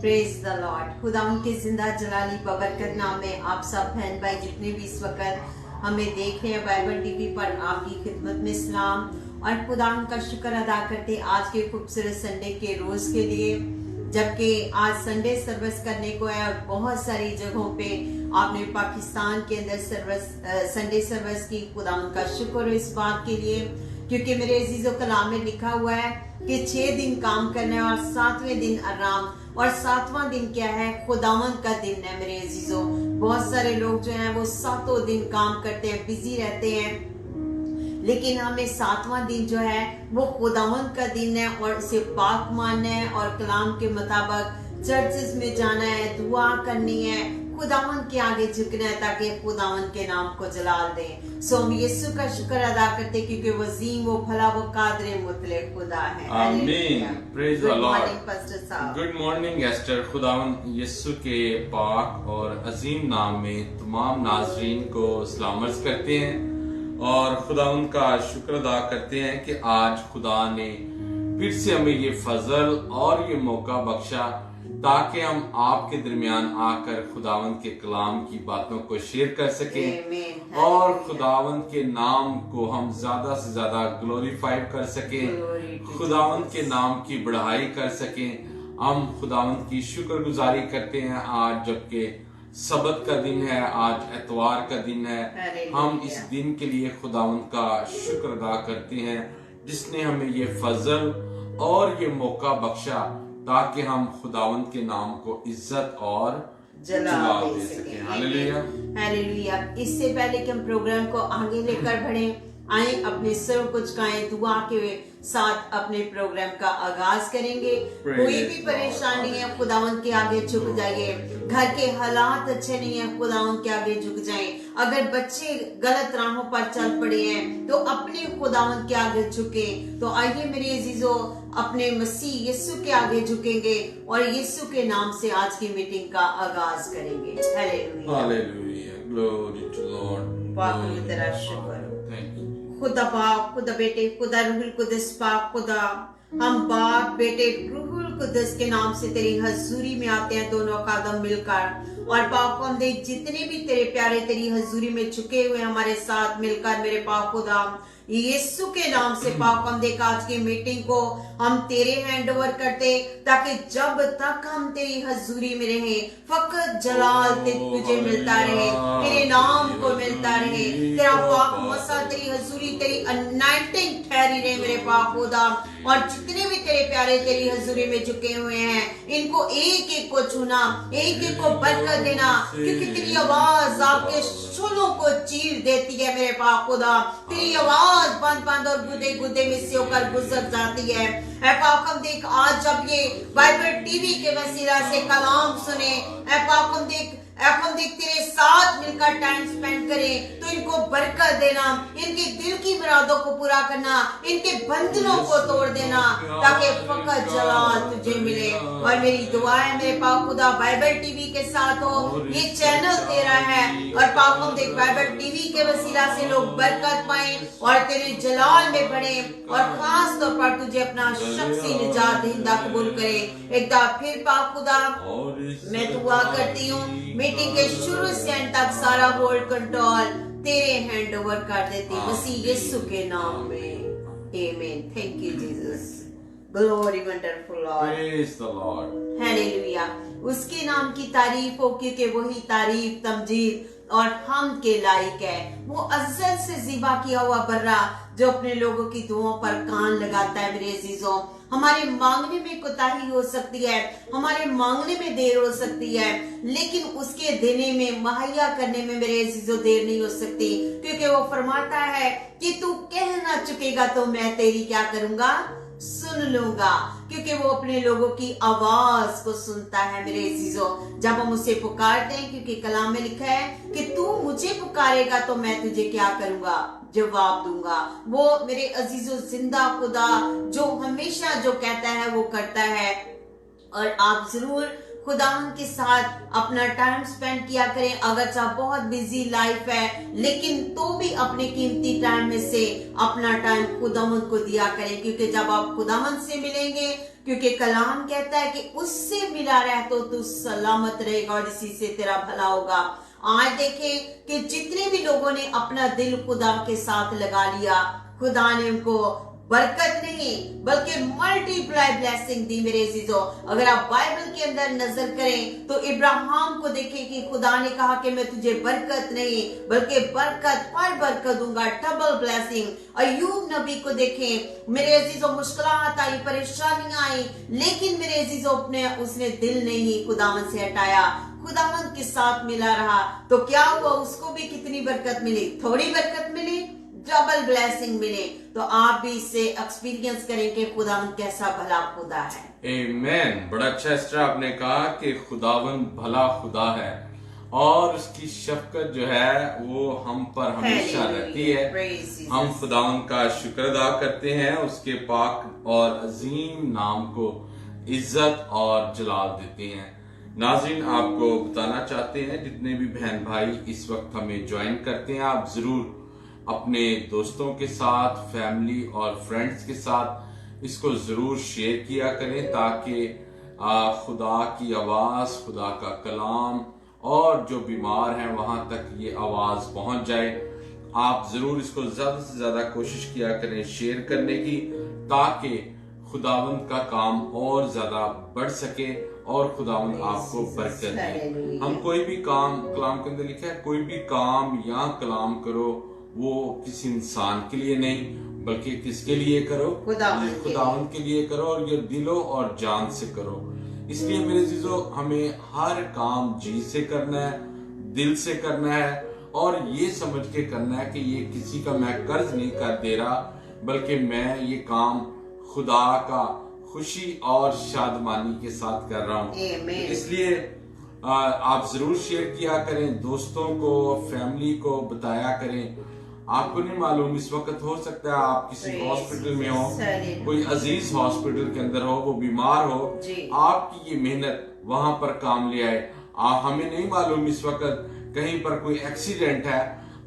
Praise the Lord. खुदा उनके जिंदा जलाली बबरकत नाम में आप सब बहन भाई जितने भी इस वक्त हमें देख रहे हैं बाइबल टीवी पर, आपकी खिदमत में सलाम और खुदा उनका शुक्र अदा करते आज के खूबसूरत संडे के रोज के लिए, जबकि आज संडे सर्विस करने को है और बहुत सारी जगहों पे आपने पाकिस्तान के अंदर संडे सर्विस की। खुदा उनका शुक्र है इस बात के लिए, क्योंकि मेरे अजीजों कलाम में लिखा हुआ है कि 6 दिन काम करना है और 7वें दिन आराम, और 7वां दिन क्या है? खुदावंद का दिन है। मेरे अजीजों, बहुत सारे लोग जो हैं वो 7 दिन काम करते हैं, बिजी रहते हैं, लेकिन हमें 7वां दिन जो है वो खुदावंद का दिन है और उसे पाक मानना है और कलाम के मुताबिक चर्चेस में जाना है, दुआ करनी है, खुदावंद के आगे झुकना है ताकि खुदावंद के नाम को जलाल दें। सो हम यीशु का शुक्र अदा करते क्योंकि वो अजीम, वो भला, वो कादरे मुतलक खुदा है। आमीन। Praise the Lord. पास्टर साहब, गुड मॉर्निंग एस्टर। खुदावंद यीशु के पाक और अजीम नाम में तमाम नाजरीन को सलामत करते हैं और खुदावंद का शुक्र अदा करते हैं कि आज खुदा ने फिर से हमें ये फजल और ये मौका बख्शा ताकि हम आपके दरमियान आकर खुदावंद के कलाम की बातों को शेयर कर सकें और खुदावंद के नाम को हम ज्यादा से ज्यादा ग्लोरीफाई कर सकें, खुदावंद के नाम की बढ़ाई कर सकें। हम खुदावंद की शुक्रगुजारी करते हैं आज जबकि सबत का दिन है, आज एतवार का दिन है। हम इस दिन के लिए खुदावंद का शुक्र अदा करते हैं जिसने हमें ये फजल और ये मौका बख्शा ताकि हम खुदावंद के नाम को इज्जत और जलाल दे सकें। Hallelujah, hallelujah. इससे पहले कि हम प्रोग्राम को आगे लेकर बढ़े, आए अपने सिर को झुकाएं, दुआ के साथ अपने प्रोग्राम का आगाज करेंगे। कोई भी परेशानी है, खुदावंद के आगे झुक जाइए। घर के हालात अच्छे नहीं है, खुदावंद के आगे झुक जाएं। अगर बच्चे गलत राहों पर चल पड़े हैं तो अपने खुदावंद के आगे झुके। तो आइए मेरे अजीजों, अपने मसीह यीशु के आगे झुकेंगे और यीशु के नाम से आज की मीटिंग का आगाज करेंगे। Hallelujah, hallelujah, glory to Lord. पाक तेरा शुक्र। Thank you. खुदा पाक, खुदा बेटे, खुदा रूहुल कुदस पाक, खुदा हम बाप बेटे रूहुल कुदस के नाम से तेरी हजूरी में आते हैं दोनों कदम मिलकर। और पाक हम देख जितने भी तेरे प्यारे तेरी हजूरी में झुके हुए हमारे साथ मिलकर, मेरे पाक खुदा यीशु के नाम से पाक हम देख आज की मीटिंग को हम तेरे हैंड ओवर करते ताकि जब तक हम तेरी हजूरी में रहे फकत जलाल तुझे मिलता रहे, तेरे नाम को मिलता रहे, तेरा पाक मसा तेरी हजूरी तेरी अनाइंटिंग ठहरी रहे मेरे पाक खुदा। और जितने भी तेरे प्यारे तेरी हजूरी में झुके हुए हैं इनको एक एक को छूना, एक एक को बरकत देना, क्योंकि तेरी आवाज आपके शोलों को चीर देती है मेरे पाक खुदा। तेरी आवाज बंद बंद और गुदे गुदे में से होकर गुजर जाती है। पाक हम देख आज जब ये बाइबल टीवी के वसीला से कलाम सुने, पाक हम देख तेरे साथ मिलकर टाइम स्पेंड करें तो इनको बरकत देना, इनके दिल की मुरादों को पूरा करना, इनके बंधनों को तोड़ देना ताकि फकत जलाल तुझे मिले। और मेरी दुआ है मेरे पाक खुदा बाइबल टीवी के साथ हो, ये चैनल तेरा है और पाक हम देख बाइबल टीवी के वसीला से लोग बरकत पाए और तेरे जलाल में बढ़े और खास तौर पर तुझे अपना शख्सी निजात दहिंदा कबूल करे। एक बार फिर पाक खुदा मैं दुआ करती हूँ मीटिंग के शुरू से अंत तक सारा होल्ड कंट्रोल तेरे हैंड ओवर कर देती मसीह यीशु के नाम में, आमीन। Thank you Jesus, glory wonderful Lord, praise the Lord. Hallelujah. उसके नाम की तारीफ हो क्योंकि वही तारीफ तमजीद और हम के लायक है। वो अज़ल से ज़िबा किया हुआ बर्रा जो अपने लोगों की दुआओं पर कान लगाता है। मेरे अजीजों, हमारे मांगने में कोताही हो सकती है, हमारे मांगने में देर हो सकती है, लेकिन उसके देने में, मुहैया करने में मेरे अजीजों देर नहीं हो सकती, क्योंकि वो फरमाता है कि तू कह ना चुकेगा तो मैं तेरी क्या करूंगा, सुन लूंगा, क्योंकि वो अपने लोगों की आवाज को सुनता है। मेरे अजीजों, जब हम उसे पुकारते हैं, क्योंकि कलाम में लिखा है कि तू मुझे पुकारेगा तो मैं तुझे क्या करूंगा, जवाब दूंगा। वो मेरे अजीजों जिंदा खुदा जो हमेशा जो कहता है वो करता है। और आप जरूर खुदावन के साथ अपना टाइम स्पेंड किया करें। अगर चाहे बहुत बिजी लाइफ है, लेकिन तो भी अपने कीमती टाइम में से अपना टाइम खुदावन को दिया करें, क्योंकि जब आप खुदावन से मिलेंगे, क्योंकि कलाम कहता है कि उससे मिला रह तो तू सलामत रहेगा और इसी से तेरा भला होगा। आज देखें कि जितने भी लोगों ने अपना दिल खुदा के साथ लगा लिया, खुदा ने उनको बरकत नहीं बल्कि मल्टीप्लाई ब्लेसिंग दी। मेरे अजीजों, अगर आप बाइबल के अंदर नजर करें तो इब्राहिम को देखें कि खुदा ने कहा कि मैं तुझे बरकत नहीं बल्कि बरकत पर बरकत दूंगा, डबल ब्लेसिंग। अय्यूब नबी को देखें मेरे अजीजों, मुश्किलात आई, परेशानियां आई, लेकिन मेरे अजीजों उसने दिल नहीं खुदावन से हटाया, खुदावन के साथ मिला रहा। तो क्या हुआ, उसको भी कितनी बरकत मिली? थोड़ी बरकत मिली, डबल ब्लेसिंग मिले। तो आप भी इससे एक्सपीरियंस करें कि खुदावन कैसा भला खुदा है। आमीन। बड़ा अच्छा इस तरह आपने कहा कि खुदावन भला खुदा है और उसकी शफकत जो है वो हम पर हमेशा रहती है। हम खुदावन का शुक्र अदा करते हैं, उसके पाक और अजीम नाम को इज्जत और जलाल देते हैं। नाज़रीन, आपको बताना चाहते हैं जितने भी बहन भाई इस वक्त हमें ज्वाइन करते हैं, आप जरूर अपने दोस्तों के साथ, फैमिली और फ्रेंड्स के साथ इसको जरूर शेयर किया करें, ताकि खुदा की आवाज, खुदा का कलाम और जो बीमार हैं वहां तक ये आवाज पहुंच जाए। आप जरूर इसको ज्यादा से ज्यादा कोशिश किया करें शेयर करने की, ताकि खुदावंद का काम और ज्यादा बढ़ सके और खुदावंद आपको बरकत दे। हम कोई भी काम, कलाम के अंदर लिखा है, कोई भी काम या कलाम करो वो किसी इंसान के लिए नहीं बल्कि किसके लिए करो? खुदावंद के लिए करो, और ये दिलो और जान से करो। इसलिए मेरे जीजो, हमें हर काम जी से करना है, दिल से करना है, और ये समझ के करना है कि ये किसी का मैं कर्ज नहीं कर दे रहा, बल्कि मैं ये काम खुदा का खुशी और शादमानी के साथ कर रहा हूँ। इसलिए आप जरूर शेयर किया करें, दोस्तों को, फैमिली को बताया करें। आपको नहीं मालूम, इस वक्त हो सकता है आप किसी हॉस्पिटल में हो, कोई अजीज हॉस्पिटल के अंदर हो, वो बीमार हो, आपकी ये मेहनत वहां पर काम ले आए। हमें नहीं मालूम इस वक्त कहीं पर कोई एक्सीडेंट है,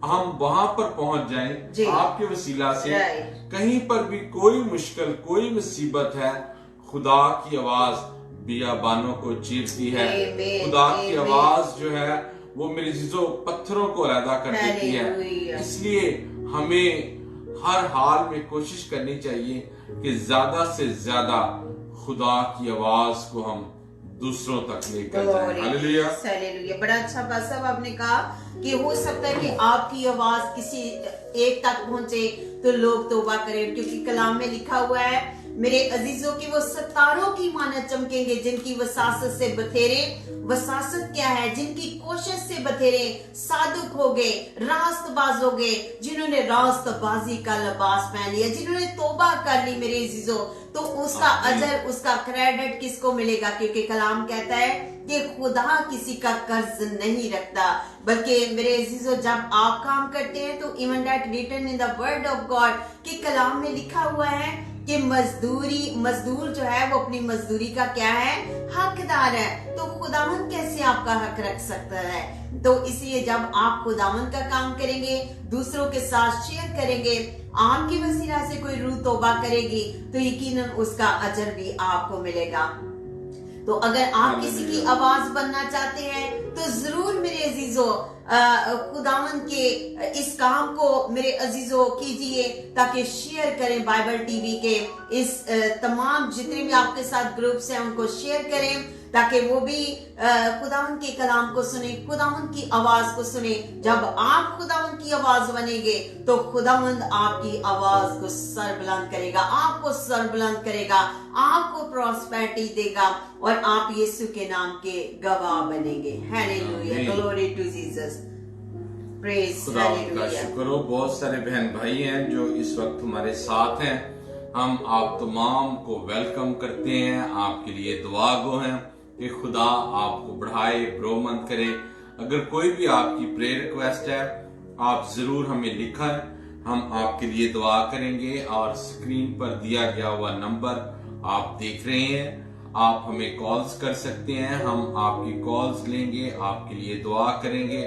हम वहां पर पहुंच जाएं आपके वसीला से। कहीं पर भी कोई मुश्किल, कोई मुसीबत है, खुदा की आवाज बियाबानों को चीरती है। खुदा की आवाज जो है वो मेरे चीजों पत्थरों को अलहदा कर देती है। इसलिए हमें हर हाल में कोशिश करनी चाहिए कि ज्यादा से ज्यादा खुदा की आवाज को हम दूसरों तक लेकर जाएं। Hallelujah, hallelujah. बड़ा अच्छा बात साहब आपने कहा कि हो सकता है कि आपकी आवाज किसी एक तक पहुंचे तो लोग तौबा करें, क्योंकि कलाम में लिखा हुआ है मेरे अजीजों की वो सितारों की मानत चमकेंगे जिनकी वसासत से बथेरे। वसासत क्या है? जिनकी कोशिश से बथेरे सादुक हो गए, रास्तबाज हो गए, जिन्होंने रास्तबाजी का लिबास पहन लिया, जिन्होंने तौबा कर ली मेरे अजीजों, तो उसका अजर, उसका क्रेडिट किसको मिलेगा? क्योंकि कलाम कहता है कि खुदा किसी का कर्ज नहीं रखता, बल्कि मेरे अजीजों जब आप काम करते हैं तो even that written in the word of God के कलाम में लिखा हुआ है कि मजदूर जो है वो अपनी मजदूरी का क्या है? हकदार है। तो खुदावंद कैसे आपका हक रख सकता है? तो इसलिए जब आप खुदावंद का काम करेंगे, दूसरों के साथ शेयर करेंगे, आपकी वसीला से कोई रूह तौबा करेगी, तो यकीनन उसका अजर भी आपको मिलेगा। तो अगर आप किसी की आवाज बनना चाहते हैं तो जरूर मेरे अजीजों खुदावंद के इस काम को मेरे अजीजों कीजिए, ताकि शेयर करें बाइबल टीवी के इस तमाम जितने भी आपके साथ ग्रुप्स हैं उनको शेयर करें, ताकि वो भी खुदावंद के कलाम को सुने, खुदावंद की आवाज को सुने। जब आप खुदावंद की आवाज बनेंगे तो खुदावंद आपकी आवाज को सरबुलंद करेगा, आपको सरबुलंद करेगा, आपको प्रॉस्पेरिटी देगा और आप यीशु के नाम के गवाह बनेंगे। Hallelujah, glory to Jesus, praise का शुक्र हो। बहुत सारे बहन भाई हैं जो इस वक्त हमारे साथ हैं। हम आप तमाम को वेलकम करते हैं, आपके लिए दुआ गो हैं कि खुदा आपको बढ़ाए, ब्रोमंद करे। अगर कोई भी आपकी प्रेयर रिक्वेस्ट है, आप जरूर हमें लिखें, हम आपके लिए दुआ करेंगे। और स्क्रीन पर दिया गया हुआ नंबर आप देख रहे हैं, आप हमें कॉल्स कर सकते हैं, हम आपकी कॉल्स लेंगे, आपके लिए दुआ करेंगे।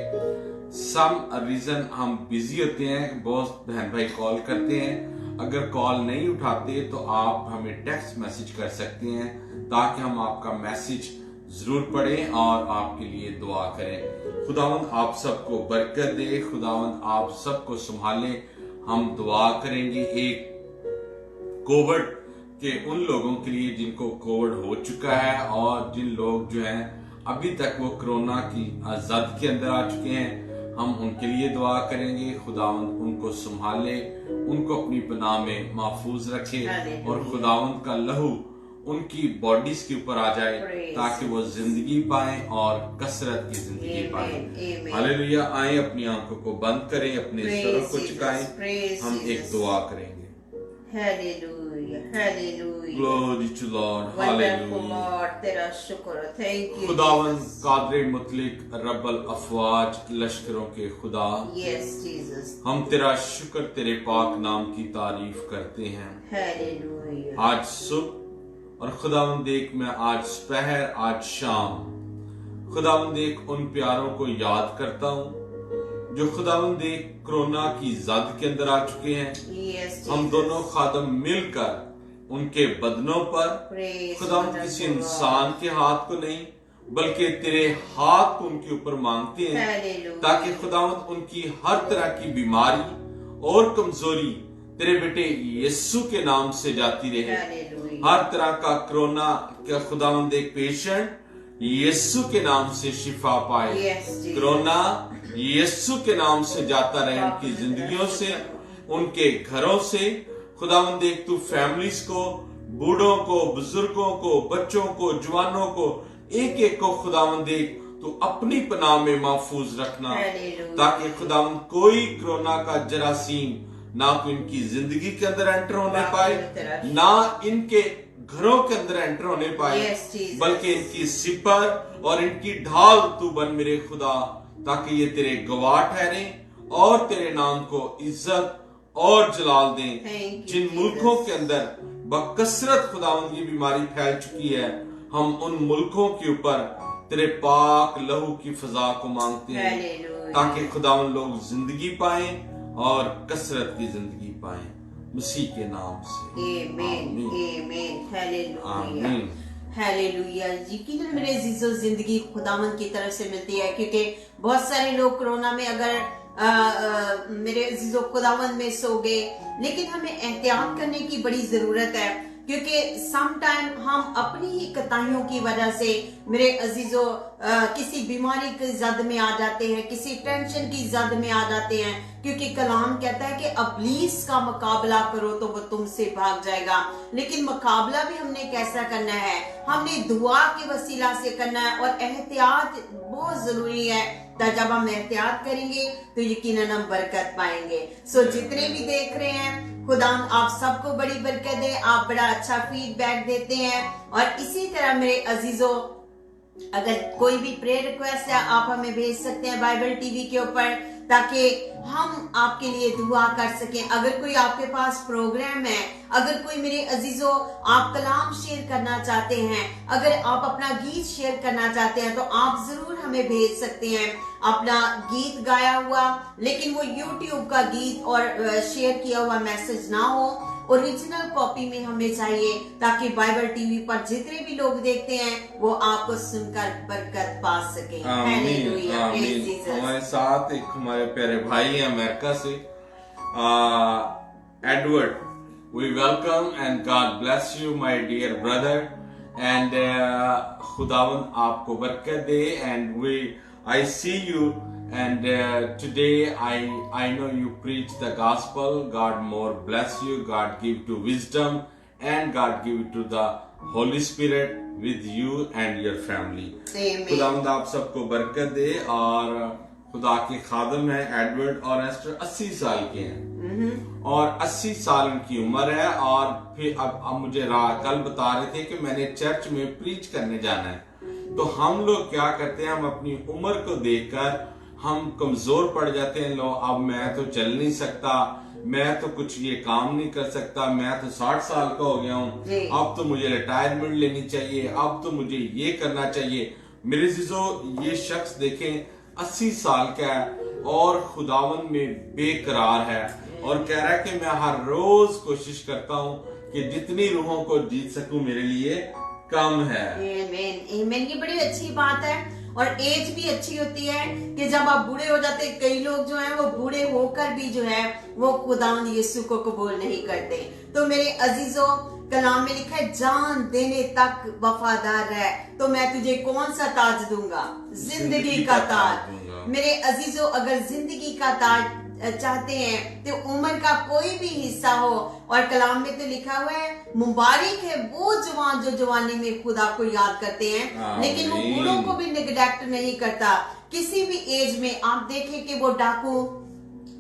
सम रीजन हम बिजी होते हैं, बहुत बहन भाई कॉल करते हैं, अगर कॉल नहीं उठाते तो आप हमें टेक्स्ट मैसेज कर सकते हैं ताकि हम आपका मैसेज जरूर पढ़ें और आपके लिए दुआ करें। खुदावंद आप सबको बरकत दे, खुदावंद आप सबको संभाले। हम दुआ करेंगे एक कोविड के उन लोगों के लिए जिनको कोविड हो चुका है और जिन लोग जो हैं अभी तक वो कोरोना की जद के अंदर आ चुके हैं, हम उनके लिए दुआ करेंगे। खुदावंद उनको संभाले, उनको अपनी पनाह में महफूज रखे और खुदावंद का लहू उनकी बॉडीज के ऊपर आ जाए ताकि वो जिंदगी पाएं और कसरत की जिंदगी पाएं। हालेलुया। आए अपनी आंखों को बंद करें, अपने सरों को झुकाएं, हम एक दुआ करेंगे। Hallelujah, hallelujah, glory to Lord, hallelujah. तेरा शुक्र, थैंक यू खुदावंद कादरे मुतलिक रब्बल अफवाज लश्करों के खुदा, यस जीसस, हम तेरा शुक्र, तेरे पाक नाम की तारीफ करते हैं। हालेलुया। आज सुबह और खुदावंद देख मैं आज दोपहर, आज शाम खुदावंद देख उन प्यारों को याद करता हूँ जो खुदावंद देख कोरोना की जद के अंदर आ चुके हैं। हम दोनों खादम मिलकर उनके बदनों पर खुदावंद किसी इंसान के हाथ को नहीं बल्कि तेरे हाथ को उनके ऊपर मांगते हैं ताकि खुदावंद उनकी हर तरह की बीमारी और कमजोरी तेरे बेटे यीशु के नाम से जाती रहे। हर तरह का कोरोना का खुदावंद एक पेशेंट यीशु के नाम से शिफा पाए। कोरोना यीशु के नाम से जाता रहे उनकी जिंदगियों से, उनके घरों से। खुदावंद एक तू फैमिलीज को, बूढ़ों को, बुजुर्गों को, बच्चों को, जवानों को, एक एक को खुदावंद एक तू अपनी पनाह में महफूज रखना ताकि खुदावंद कोई कोरोना का जरासीम ना तो इनकी जिंदगी के अंदर एंटर होने पाए, ना इनके घरों के अंदर एंटर होने पाए, बल्कि इनकी सिपर और इनकी ढाल तू बन मेरे खुदा, ताकि ये तेरे गवाह ठहरे और तेरे नाम को इज्जत और जलाल दें। जिन मुल्कों के अंदर बकसरत खुदावंद की बीमारी फैल चुकी है, हम उन मुल्कों के ऊपर तेरे पाक लहू की फजा को मांगते हैं ताकि खुदावंद लोग जिंदगी पाएं और कसरत की जिंदगी पाएं, मसीह के नाम से। आमीन, आमीन, हालेलुया, हालेलुया। यकीनन मेरे अजीजों, जिंदगी खुदावंद की तरफ से मिलती है, क्योंकि बहुत सारे लोग कोरोना में अगर मेरे अजीजों खुदावंद में सो गए, लेकिन हमें एहतियात करने की बड़ी जरूरत है, क्योंकि सम टाइम हम अपनी ही कोताहियों की वजह से मेरे अजीजों किसी बीमारी की जद में आ जाते हैं, किसी टेंशन की जद में आ जाते हैं, क्योंकि कलाम कहता है कि अबलीस का मुकाबला करो तो वो तुमसे भाग जाएगा। लेकिन मुकाबला भी हमने कैसा करना है? हमने दुआ के वसीला से करना है और एहतियात बहुत जरूरी है। तो जब हम एहतियात करेंगे तो यकीनन हम बरकत पाएंगे। सो जितने भी देख रहे हैं, खुदा आप सबको बड़ी बरकत दे। आप बड़ा अच्छा फीडबैक देते हैं और इसी तरह मेरे अजीजों, अगर कोई भी प्रेयर रिक्वेस्ट है आप हमें भेज सकते हैं बाइबल टीवी के ऊपर, ताकि हम आपके लिए दुआ कर सकें। अगर कोई आपके पास प्रोग्राम है, अगर कोई मेरे अजीजों आप कलाम शेयर करना चाहते हैं, अगर आप अपना गीत शेयर करना चाहते हैं, तो आप जरूर हमें भेज सकते हैं अपना गीत गाया हुआ, लेकिन वो यूट्यूब का गीत और शेयर किया हुआ मैसेज ना हो, ओरिजिनल कॉपी में हमें चाहिए, ताकि बाइबल टीवी पर जितने भी लोग देखते हैं वो आपको सुनकर बरकत पा सके। Hallelujah, praise Jesus. हमारे साथ एक हमारे प्यारे भाई हैं अमेरिका से, Edward. We welcome and God bless you my dear brother, and खुदावंद आपको बरकत दे। And I see you and today I know you preach the gospel. God more bless you, God give to wisdom, and God give to the Holy Spirit with you and your family. खुदावंद आप सबको बरकत दे। और खुदा के खादम है Edward और ester 80 साल के हैं और 80 साल उनकी उम्र है। और फिर अब मुझे कल बता रहे थे कि मैंने चर्च में प्रीच करने जाना है। तो हम लोग क्या करते हैं, हम अपनी उम्र को देखकर हम कमजोर पड़ जाते हैं। लो अब मैं तो चल नहीं सकता, मैं तो कुछ ये काम नहीं कर सकता, मैं तो 60 साल का हो गया हूँ, जी। अब तो मुझे रिटायरमेंट लेनी चाहिए, अब तो मुझे ये करना चाहिए। मेरे जीजो, ये शख्स देखें 80 साल का है और खुदावन में बेकरार है और कह रहा है कि मैं हर रोज कोशिश करता हूँ कि जितनी रूहों को जीत सकूं मेरे लिए कम है। आमीन, आमीन। ये बड़ी अच्छी बात है और एज भी अच्छी होती है कि जब आप बूढ़े हो जाते, कई लोग जो हैं वो बूढ़े होकर भी जो है वो खुदावंद यीशु को कबूल नहीं करते। तो मेरे अजीजों, कलाम में लिखा है जान देने तक वफादार है तो मैं तुझे कौन सा ताज दूंगा? जिंदगी का ताज। मेरे अजीजों, अगर जिंदगी का ताज चाहते हैं तो उम्र का कोई भी हिस्सा हो, और कलाम में तो लिखा हुआ है मुबारक है वो जवान जो जवानी में खुदा को याद करते हैं, लेकिन वो बूढ़ों को भी निगलेक्ट नहीं करता। किसी भी एज में आप देखें कि वो डाकू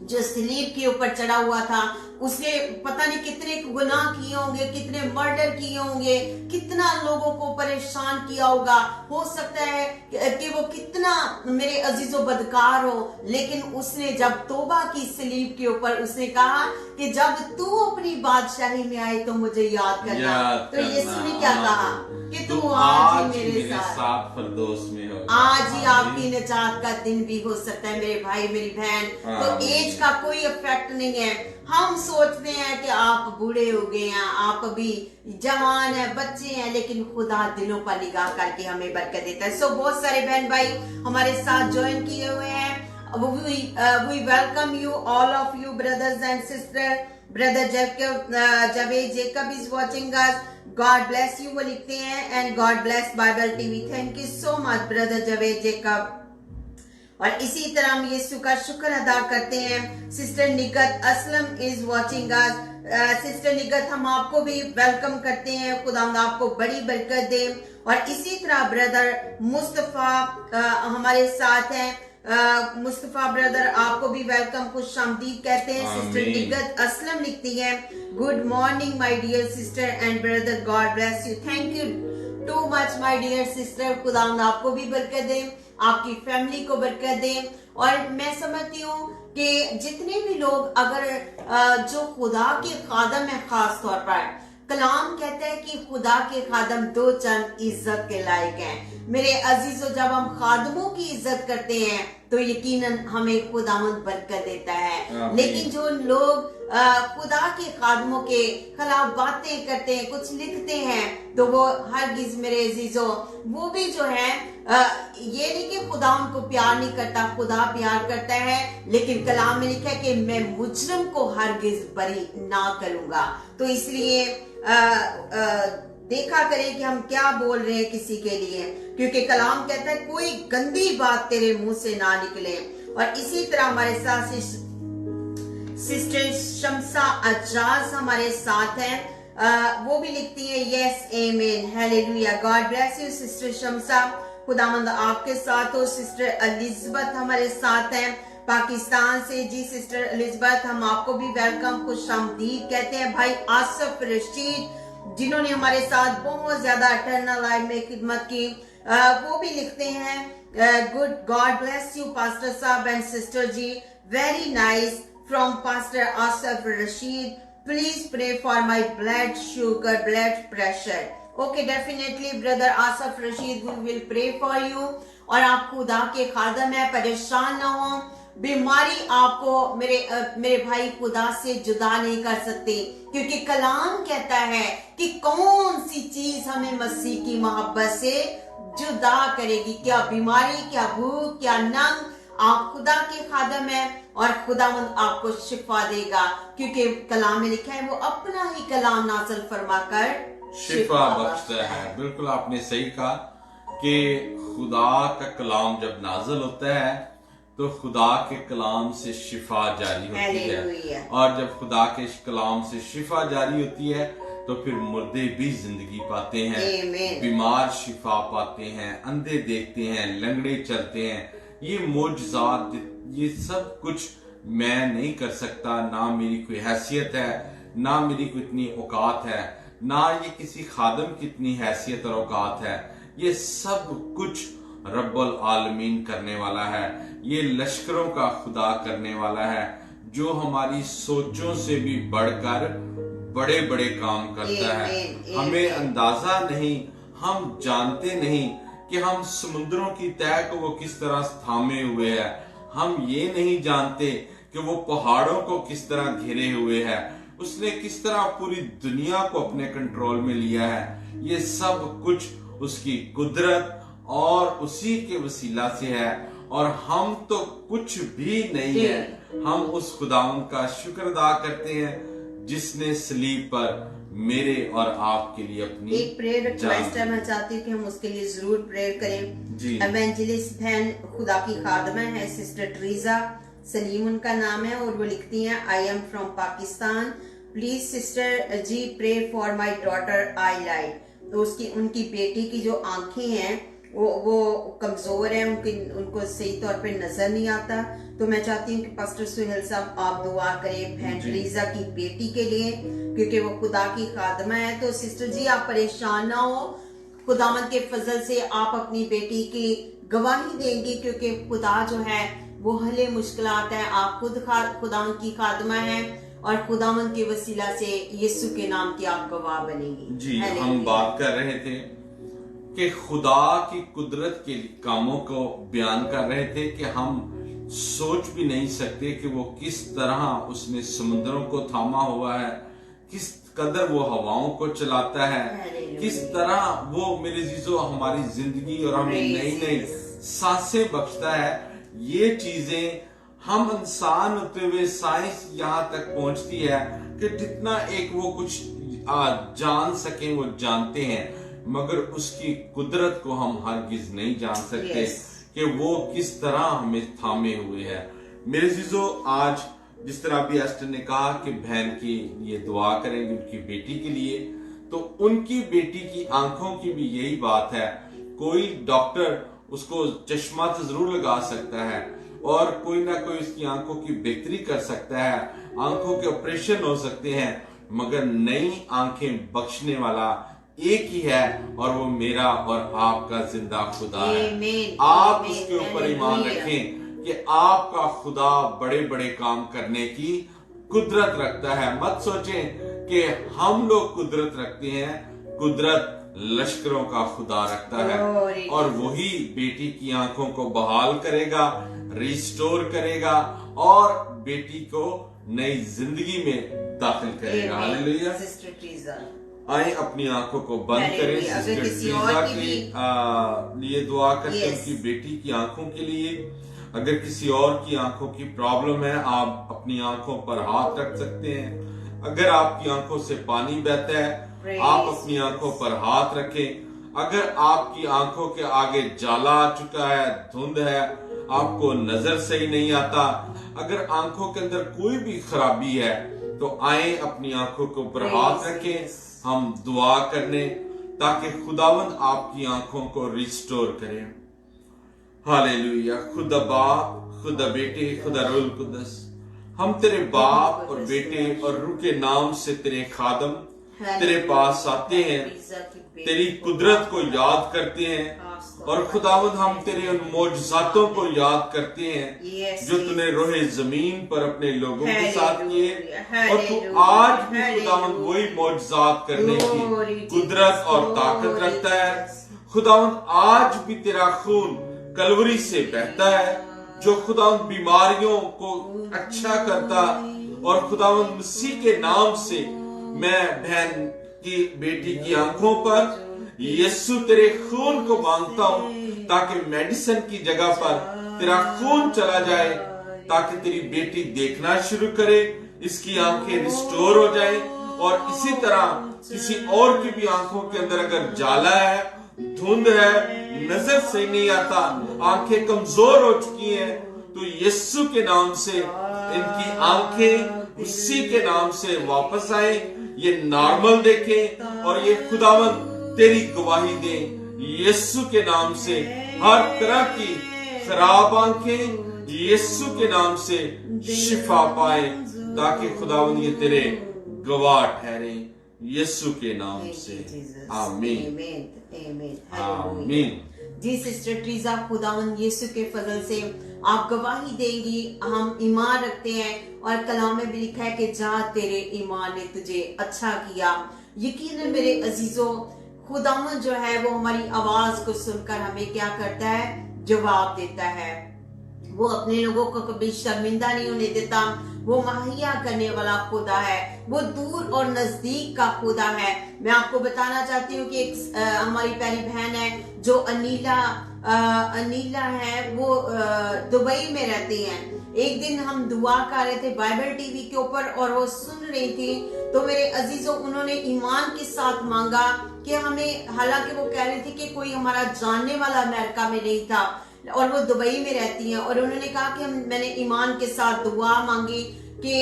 जो सलीब के ऊपर चढ़ा हुआ था, उसने पता नहीं कितने गुनाह किए होंगे, कितने मर्डर किए होंगे, कितना लोगों को परेशान किया होगा। हो सकता है कि वो कितना मेरे अजीजों बदकार हो, लेकिन उसने जब तौबा की सलीब के ऊपर, उसने कहा कि जब तू अपनी बादशाही में आए तो मुझे याद करना। तो यीशु ने क्या कहा कि तू आज ही मेरे साथ फरदौस में हो। आज ही आपकी निजात का दिन भी हो सकता है मेरे भाई मेरी बहन। तो एज का कोई इफेक्ट नहीं है। हम सोचते हैं कि आप बूढ़े हो गए हैं, आप अभी जवान है, बच्चे हैं, लेकिन खुदा दिलों पर निगाह करके हमें बरकत देता है। सो बहुत सारे बहन भाई हमारे साथ ज्वाइन किए हुए हैं। We welcome you, all of you brothers and sisters. Brother Javed Jacob is watching us. God bless you वो लिखते हैं, and God bless Bible TV. Thank you so much brother Javed Jacob. और इसी तरह हम यीशु का शुक्र अदा करते हैं। Sister Nighat Aslam is watching us. Sister Nighat, हम आपको भी वेलकम करते हैं, खुदावंद आपको बड़ी बरकत दे। और इसी तरह ब्रदर मुस्तफा हमारे साथ हैं। मुस्तफा ब्रदर, आपको भी वेलकम, खुश आमदीद कहते हैं। सिस्टर निगत असलम लिखती है, good morning my dear sister and brother, God bless you. Thank you too much my dear sister. खुदावंद आपको भी बरकत दे, आपकी फैमिली को बरकत दे। और मैं समझती हूँ कि जितने भी लोग अगर जो खुदा के खादम है, खास तौर पर कलाम कहता है कि खुदा के खादम दो चंद इज्जत के लायक हैं। मेरे अजीजों, जब हम खादमों की इज्जत करते हैं तो यकीनन हमें खुदावंद बरकत देता है। लेकिन जो लोग खुदा के खादमों के खिलाफ बातें करते हैं, कुछ लिखते हैं, तो वो हरगिज मेरे अजीजों, वो भी जो है ये नहीं कि खुदा उनको प्यार नहीं करता, खुदा प्यार करता है। लेकिन कलाम में लिखा है कि मैं मुजरिम को हरगिज बरी ना करूंगा। तो इसलिए देखा करें कि हम क्या बोल रहे हैं किसी के लिए, क्योंकि कलाम कहता है कोई गंदी बात तेरे मुंह से ना निकले। और इसी तरह हमारे साथ सिस्टर शमसा अजाज हमारे साथ हैं। वो भी लिखती है यस आमीन, hallelujah, God bless you sister Shamsa, खुदावंद आपके साथ हो। सिस्टर एलिजबेथ हमारे साथ हैं पाकिस्तान से। जी सिस्टर एलिजबेथ, हम आपको भी वेलकम, खुशामदीद कहते हैं। भाई आसिफ रशीद, जिन्होंने हमारे साथ बहुत ज्यादा इटर्नल लाइफ में खिदमत की, वो भी लिखते हैं good, God bless you pastor साहब and sister ji, very nice from pastor Asif Rashid, please pray for my blood sugar, blood pressure. Okay, definitely brother Asif Rashid, we will pray for you. और आप खुदा के खादम है, परेशान ना हो। बीमारी आपको मेरे भाई खुदा से जुदा नहीं कर सकती, क्योंकि कलाम कहता है कि कौन सी चीज हमें मसीह की मोहब्बत से जुदा करेगी? क्या बीमारी, क्या भूख, क्या नंग? आप खुदा के खादम है और खुदावंद आपको शिफा देगा, क्योंकि कलाम में लिखा है वो अपना ही कलाम नाज़िल फरमाकर शिफा बख्शता है। बिल्कुल आपने सही कहा कि खुदा का कलाम जब नाज़िल होता है तो खुदा के कलाम से शिफा जारी होती है, और जब खुदा के कलाम से शिफा जारी होती है तो फिर मुर्दे भी जिंदगी पाते हैं, बीमार शिफा पाते हैं, अंधे देखते हैं, लंगड़े चलते हैं। ये मोजज़ात, ये सब कुछ मैं नहीं कर सकता, ना मेरी कोई हैसियत है, ना मेरी कोई इतनी औकात है, ना ये किसी खादम की इतनी हैसियत और औकात है। ये सब कुछ रब्बुल आलमीन करने वाला है, ये लश्करों का खुदा करने वाला है, जो हमारी सोचों से भी बढ़कर बड़े बड़े काम करता है। हमें अंदाजा नहीं, हम जानते नहीं कि हम समुद्रों की तह को वो किस तरह थामे हुए है। हम ये नहीं जानते कि वो पहाड़ों को किस तरह घेरे हुए है। उसने किस तरह पूरी दुनिया को अपने कंट्रोल में लिया है। ये सब कुछ उसकी कुदरत और उसी के वसीला से है, और हम तो कुछ भी नहीं है। हम उस खुदावन का शुक्र अदा करते हैं जिसने सलीब पर मेरे और आपके लिए अपनी एक प्रेयर रिक्वेस्ट है, मैं चाहती हूँ कि हम उसके लिए जरूर प्रेयर करें जी। एवेंजलिस्ट बहन खुदा की खादमा है सिस्टर ट्रीजा सलीम उनका नाम है, और वो लिखती हैं I am from Pakistan, please sister ji pray for my daughter I light. तो उसकी उनकी बेटी की जो आंखें हैं वो कमजोर है, उनको सही तौर पे नजर नहीं आता। तो मैं चाहती हूँ कि पास्टर सुहेल साहब आप दुआ करें बहन ट्रीजा की बेटी के लिए, क्योंकि वो खुदा की खादमा है। तो सिस्टर जी आप परेशान ना हो, खुदामद के फजल से आप अपनी बेटी की गवाही देंगी, क्योंकि खुदा जो है वो हले मुश्किलात है। आप खुद खुदामद की खादमा है, और खुदामद के वसीला से यीशु के नाम की आप गवाह बनेंगी। जी, हम बात कर रहे थे कि खुदा की कुदरत के कामों को बयान कर रहे थे कि हम सोच भी नहीं सकते कि वो किस तरह उसने समुद्रों को थामा हुआ है, किस कदर वो हवाओं को चलाता है, किस तरह वो मेरे जीजो हमारी जिंदगी और हमें नई नई सांसें बख्शता है। ये चीजें हम इंसान होते हुए साइंस यहाँ तक पहुंचती है कि जितना एक वो कुछ जान सके वो जानते हैं, मगर उसकी कुदरत को हम हरगिज नहीं जान सकते कि वो किस तरह हमें थामे हुए है। मेरे जीजो आज जिस तरह अभी एस्टर ने कहा कि बहन की ये दुआ करेंगे उनकी बेटी के लिए, तो उनकी बेटी की आंखों की भी यही बात है। कोई डॉक्टर उसको चश्मा तो जरूर लगा सकता है और कोई ना कोई उसकी आंखों की बेहतरी कर सकता है, आंखों के ऑपरेशन हो सकते हैं, मगर नई आंखें बख्शने वाला एक ही है, और वो मेरा और आपका जिंदा खुदा है। आप उसके ऊपर ईमान रखें कि आपका खुदा बड़े बड़े काम करने की कुदरत रखता है। मत सोचें कि हम लोग कुदरत रखते हैं, कुदरत लश्करों का खुदा रखता है, और वही बेटी की आंखों को बहाल करेगा, रिस्टोर करेगा और बेटी को नई जिंदगी में दाखिल करेगा। हालेलुया। सिस्टर ट्रीजा आए अपनी आंखों को बंद करें, सिस्टर ट्रीजा के लिए दुआ करते हैं, उनकी बेटी की आंखों के लिए। अगर किसी और की आंखों की प्रॉब्लम है, आप अपनी आंखों पर हाथ रख सकते हैं। अगर आपकी आंखों से पानी बहता है, आप अपनी आंखों पर हाथ रखें। अगर आपकी आंखों के आगे जाला आ चुका है, धुंध है, आपको नजर सही नहीं आता, अगर आंखों के अंदर कोई भी खराबी है, तो आए अपनी आंखों के ऊपर हाथ रखें, हम दुआ करने ताकि खुदावंद आपकी आंखों को रिस्टोर करें। हालेलुया। खुदा बाप, खुदा बेटे, खुदा रूह कुद्दस, हम तेरे बाप और बेटे और रूह के नाम से तेरे खादम तेरे पास आते हैं, तेरी कुदरत को याद करते हैं, और खुदावंद हम तेरे उन मौजज़ातों को याद करते हैं जो तूने रोहे जमीन पर अपने लोगों के साथ किए, और तू आज भी खुदावंद वही मौजज़ात करने की कुदरत और ताकत रखता है। खुदावंद आज भी तेरा खून कलवरी से बहता है, जो खुदावंद बीमारियों को अच्छा करता, और खुदावंद मसीह के नाम से मैं बहन की बेटी की आंखों पर यीशु तेरे खून को मांगता हूं, ताकि मेडिसिन की जगह पर तेरा खून चला जाए, ताकि तेरी बेटी देखना शुरू करे, इसकी आंखें रिस्टोर हो जाए। और इसी तरह किसी और की भी आंखों के अंदर अगर जाला है, धुंध है, नजर सही नहीं आता, आंखें कमजोर हो चुकी हैं, तो यीशु के नाम से इनकी आंखें उसी के नाम से वापस आए, ये नॉर्मल देखें, और ये खुदावंद तेरी गवाही दे यीशु के नाम से। हर तरह की खराब आंखें यीशु के नाम से शिफा पाए, ताकि खुदावंद ये तेरे गवाह ठहरे, यीशु के नाम से। आमीन आमीन। जी सिस्टर ट्रीजा, खुदावंद यीशु के फजल से आप गवाही देंगी, हम ईमान रखते हैं। और कलाम में भी लिखा है कि जा तेरे ईमान ने तुझे अच्छा किया। यकीनन मेरे अजीजों, खुदावंद जो है वो हमारी आवाज को सुनकर हमें क्या करता है, जवाब देता है। वो अपने लोगों को कभी शर्मिंदा नहीं होने देता। वो मुहैया करने वाला खुदा है, वो दूर और नजदीक का खुदा है। मैं आपको बताना चाहती हूँ कि एक हमारी प्यारी बहन है जो अनीला है, वो दुबई में रहती हैं। एक दिन हम दुआ कर रहे थे बाइबल टीवी के ऊपर और वो सुन रही थी, तो मेरे अजीजों उन्होंने ईमान के साथ मांगा कि हमें, हालांकि वो कह रही थी कि कोई हमारा जानने वाला अमेरिका में नहीं था और वो दुबई में रहती हैं, और उन्होंने कहा कि मैंने ईमान के साथ दुआ मांगी कि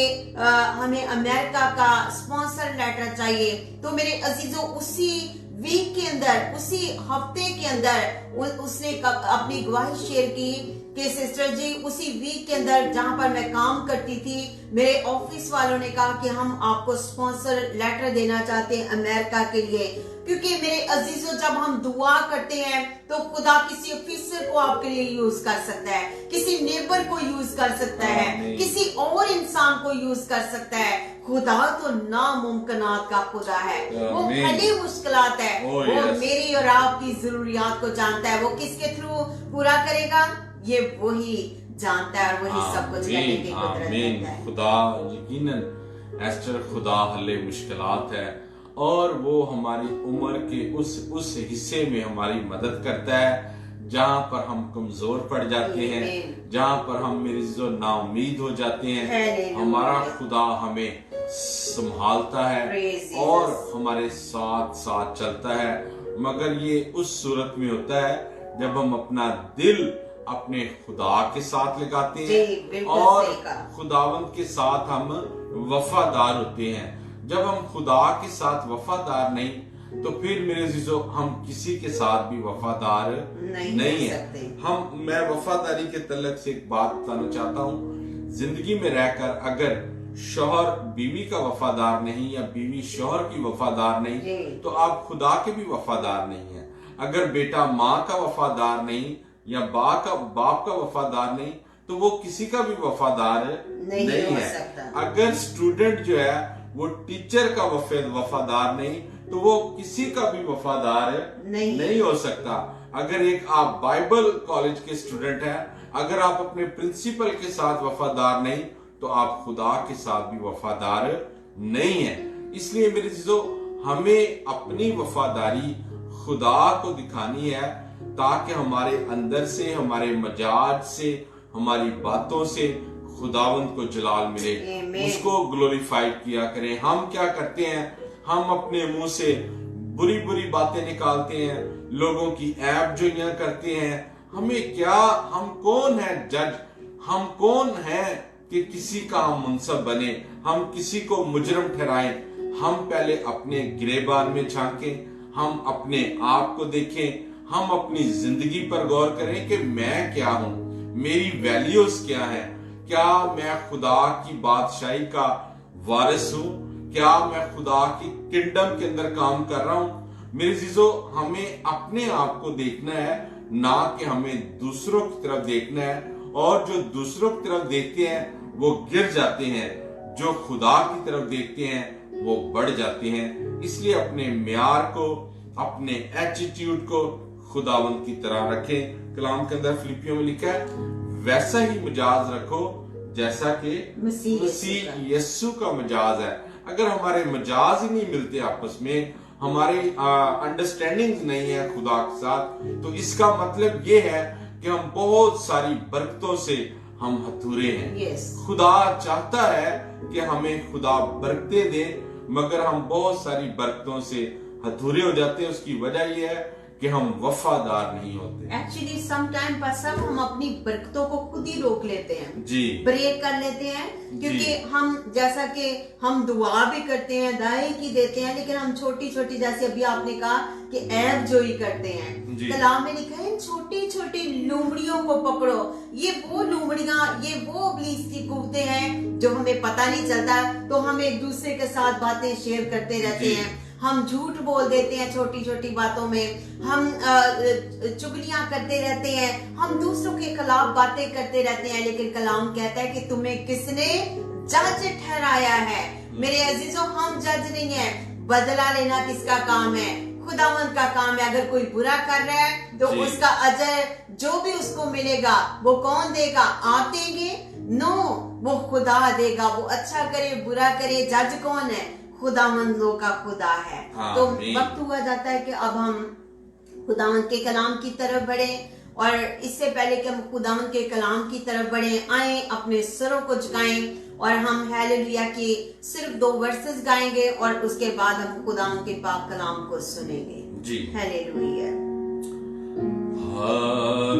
हमें अमेरिका का स्पॉन्सर लेटर चाहिए। तो मेरे अजीजों उसी वीक के अंदर, उसी हफ्ते के अंदर उसने अपनी गवाही शेयर की कि सिस्टर जी, उसी वीक के अंदर जहां पर मैं काम करती थी, मेरे ऑफिस वालों ने कहा कि हम आपको स्पॉन्सर लेटर देना चाहते हैं अमेरिका के लिए। क्योंकि मेरे अजीजों, जब हम दुआ करते हैं तो खुदा किसी ऑफिसर को आपके लिए यूज कर सकता है, किसी नेबर को यूज कर सकता है, किसी और इंसान को यूज कर सकता है। खुदा तो नामुमकिनात का खुदा है। वो भले मुश्किलात है, वो मेरी और आपकी जरूरियात को जानता है। वो किसके थ्रू पूरा करेगा, ये वही जानता है और वही सब कुछ करने की कुदरत रखता है। खुदा यकीनन एस्टर खुदा हल्ले मुश्किलात है, और वो हमारी उम्र के उस हिस्से में हमारी मदद करता है जहाँ पर हम कमजोर पड़ जाते हैं, जहाँ पर हम मेरी जो नाउमीद हो जाते हैं। हमारा खुदा हमें संभालता है और हमारे साथ साथ चलता है। मगर ये उस सूरत में होता है जब हम अपना दिल अपने खुदा के साथ लगाते हैं और खुदावंद के साथ हम वफादार होते हैं। जब हम खुदा के साथ वफादार नहीं, तो फिर मेरे जीजो हम किसी के साथ भी वफादार नहीं है। मैं वफादारी के तल्लक से एक बात बताना चाहता हूँ। जिंदगी में रहकर अगर शौहर बीवी का वफादार नहीं या बीवी शौहर की वफादार नहीं, तो आप खुदा के भी वफादार नहीं है। अगर बेटा माँ का वफादार नहीं या बाप का वफादार नहीं, तो वो किसी का भी वफादार नहीं है। अगर स्टूडेंट जो है वो टीचर का वफादार नहीं, तो वो किसी का भी वफादार नहीं हो सकता। अगर एक आप बाइबल कॉलेज के स्टूडेंट हैं, अगर आप अपने प्रिंसिपल के साथ वफादार नहीं, तो आप खुदा के साथ भी वफादार नहीं है। इसलिए मेरे चीजों, हमें अपनी वफादारी खुदा को दिखानी है, ताकि हमारे अंदर से, हमारे मजाज से, हमारी बातों से खुदावंद को जलाल मिले, उसको ग्लोरीफाइड किया करें। हम क्या करते हैं, हम अपने मुंह से बुरी बुरी बातें निकालते हैं, लोगों की ऐब जोइयां करते हैं। हमें क्या, हम कौन है जज, हम कौन है कि किसी का हम मुंसब बने, हम किसी को मुजरम ठहराएं। हम पहले अपने गिरेबान में झांकें, हम अपने आप को देखें, हम अपनी जिंदगी पर गौर करें कि मैं क्या हूं, मेरी वैल्यूज क्या है। क्या मैं खुदा की बादशाही का वारिस हूं? क्या मैं खुदा की किंगडम के अंदर काम कर रहा हूं? मेरे जीजो, हमें अपने आप को देखना है, ना कि हमें दूसरों की तरफ देखना है। और जो दूसरों की तरफ देखते हैं वो गिर जाते हैं, जो खुदा की तरफ देखते हैं वो बढ़ जाते हैं। इसलिए अपने म्यार को, अपने एटीट्यूड को खुदावंद की तरह रखें। कलाम के अंदर फिलिपियों में लिखा है, वैसा ही मिजाज रखो जैसा कि मसीह यीशु का मिजाज है। अगर हमारे मिजाज ही नहीं मिलते आपस में, हमारी अंडरस्टैंडिंग नहीं है खुदा के साथ, तो इसका मतलब ये है कि हम बहुत सारी बरकतों से हम हथूरे हैं। खुदा चाहता है कि हमें खुदा बरकतें दे, मगर हम बहुत सारी बरकतों से हथूरे हो जाते हैं। उसकी वजह यह है कि हम वफादार नहीं होते। एक्चुअली सम टाइम पर सब हम अपनी बरकतों को खुद ही रोक लेते हैं जी, ब्रेक कर लेते हैं, क्योंकि हम, जैसा कि हम दुआ भी करते हैं, दाई की देते हैं, लेकिन हम छोटी छोटी, जैसे अभी आपने कहा कि ऐब जोई करते हैं। कलाम में लिखा है, छोटी छोटी लोमड़ियों को पकड़ो। ये वो लोमड़ियां, ये वो इब्लीस की कुव्वतें हैं जो हमें पता नहीं चलता, तो हम एक दूसरे के साथ बातें शेयर करते रहते हैं। हम झूठ बोल देते हैं छोटी छोटी बातों में, हम चुगलियां करते रहते हैं, हम दूसरों के खिलाफ बातें करते रहते हैं। लेकिन कलाम कहता है कि तुम्हें किसने जज ठहराया है? मेरे अजीजों, हम जज नहीं है। बदला लेना किसका काम है? खुदावंद का काम है। अगर कोई बुरा कर रहा है तो उसका अजर जो भी उसको मिलेगा वो कौन देगा? आप देंगे? नो, वो खुदा देगा। वो अच्छा करे बुरा करे, जज कौन है? खुदावंदों का खुदा है। तो वक्त हुआ जाता है कि अब हम खुदावंद के कलाम की तरफ बढ़े, और इससे पहले कि हम खुदावंद के कलाम की तरफ बढ़े, आए अपने सरों को झुकाएं और हम हालेलुया के सिर्फ 2 वर्सेस गाएंगे और उसके बाद हम खुदावंद के पाक कलाम को सुनेंगे जी। हालेलुया, हालेलुया,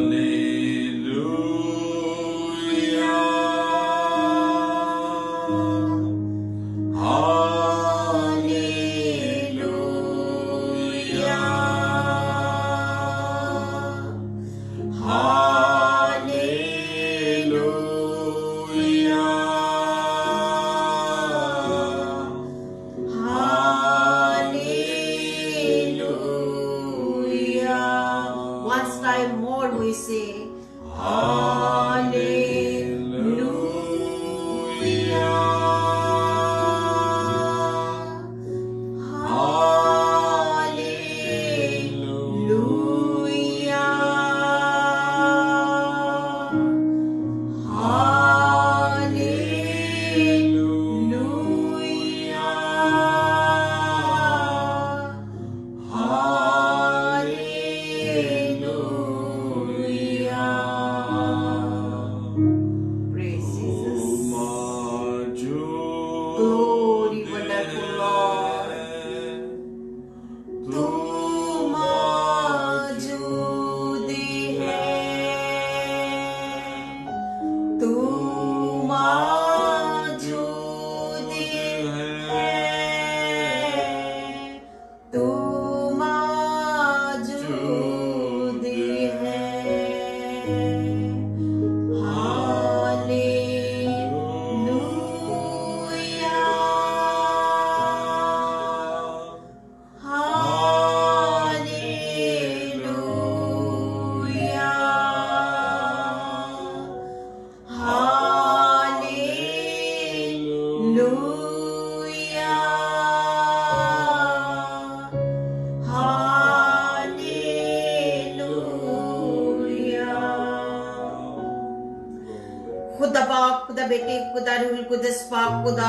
खुदा बेटे, खुदा रूहुल कुद्दस पाक खुदा,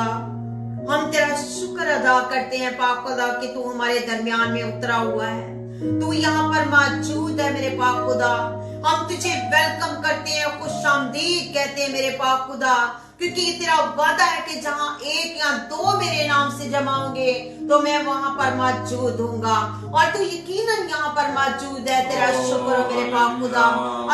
हम तेरा शुक्र अदा करते हैं पाक खुदा कि तू हमारे दरमियान में उतरा हुआ है, तू यहाँ पर मौजूद है मेरे पाक खुदा। हम तुझे वेलकम करते हैं, खुशामदीद कहते हैं मेरे पाक खुदा, क्योंकि तेरा वादा है कि जहाँ 1 या 2 मेरे नाम से जमा होंगे तो मैं वहां पर मौजूद हूँगा, और तू यकीनन यहाँ पर मौजूद है। तेरा शुक्र है मेरे पाक खुदा।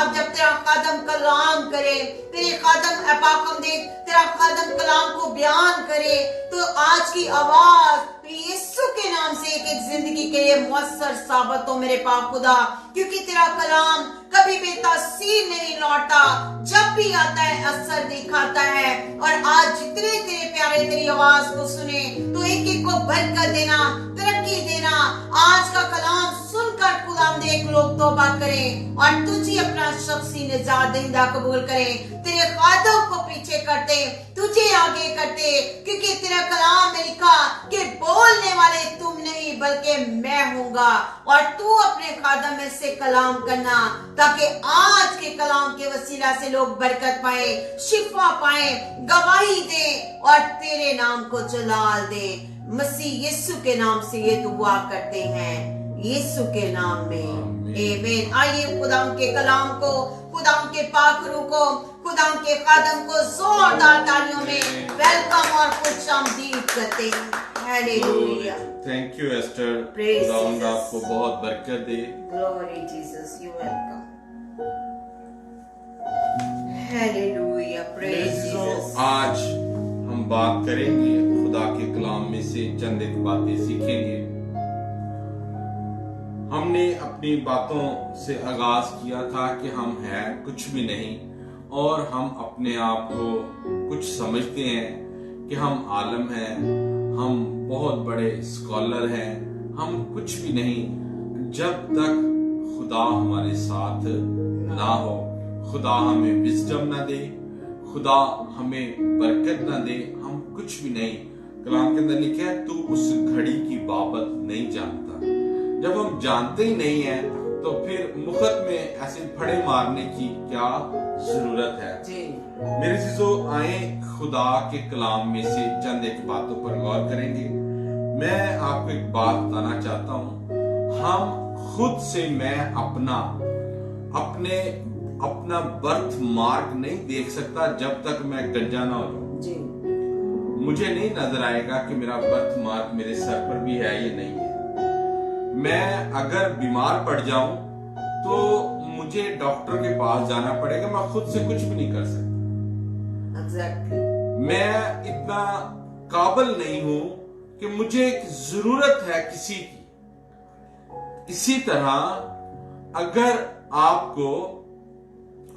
अब जब तेरा खादम कलाम करे, तेरे खादम पाक देख तेरा खादम कलाम को बयान करे, तो आज की आवाज यीशु के नाम से एक जिंदगी के लिए मुअस्सर साबित हो मेरे पाक खुदा, क्योंकि तेरा कलाम कभी बेतासीर नहीं लौटा, जब भी आता है असर दिखाता है। और आज जितने तेरे प्यारे तेरी आवाज को सुने तो एक एक को बरकत देना, तरक्की देना। आज का कलाम सुनकर खुदा देख लोग तौबा करें और तुझे अपना शख्सी निजात दहिंदा कबूल करें, तेरे खादम को पीछे करते, तुझे आगे करते, क्योंकि तेरा कलाम में लिखा कि बोलने वाले तुम नहीं बल्कि मैं हूँगा, और तू अपने खादम में से कलाम करना ताकि आज के कलाम के वसीला से लोग बरकत पाए, शिफा पाए, गवाही दे और तेरे नाम को जलाल दे। मसीह यीशु के नाम से ये दुआ करते हैं, यीशु के नाम में, आमीन। आइए खुदा के कलाम को, खुदा के पाक रूह को, खुदा के खादम को जोरदार तालियों में वेलकम और खुशामदीद करते हैं। हालेलुया। थैंक यू एस्टर, खुदा आपको बहुत बरकत दे। Glory Jesus, you welcome. Hallelujah, praise Jesus. आज हम बात करेंगे, खुदा के कलाम में से चंद एक बातें सीखेंगे। हमने अपनी बातों से आगाज किया था कि हम हैं कुछ भी नहीं, और हम अपने आप को कुछ समझते हैं कि हम आलम हैं, हम बहुत बड़े स्कॉलर हैं, हम कुछ भी नहीं, जब तक खुदा हमारे साथ ना हो, खुदा हमें विजडम ना दे, खुदा हमें बरकत ना दे, हम कुछ भी नहीं। कलाम के अंदर लिखा है तू उस घड़ी की बाबत नहीं जानता। जब हम जानते ही नहीं है तो फिर मुफ्त में ऐसे फड़े मारने की क्या जरूरत है। जी। मेरे चीजों, आए खुदा के कलाम में से चंद एक बातों पर गौर करेंगे। मैं आपको एक बात बताना चाहता हूं, हम खुद से मैं अपना बर्थ मार्क नहीं देख सकता जब तक मैं गंजा ना हो। जी। मुझे नहीं नजर आएगा कि मेरा बर्थ मार्क मेरे सर पर भी है या नहीं है। मैं अगर बीमार पड़ जाऊं तो मुझे डॉक्टर के पास जाना पड़ेगा, मैं खुद से कुछ भी नहीं कर सकता। Exactly. मैं इतना काबिल नहीं हूं कि मुझे एक जरूरत है किसी की। इसी तरह अगर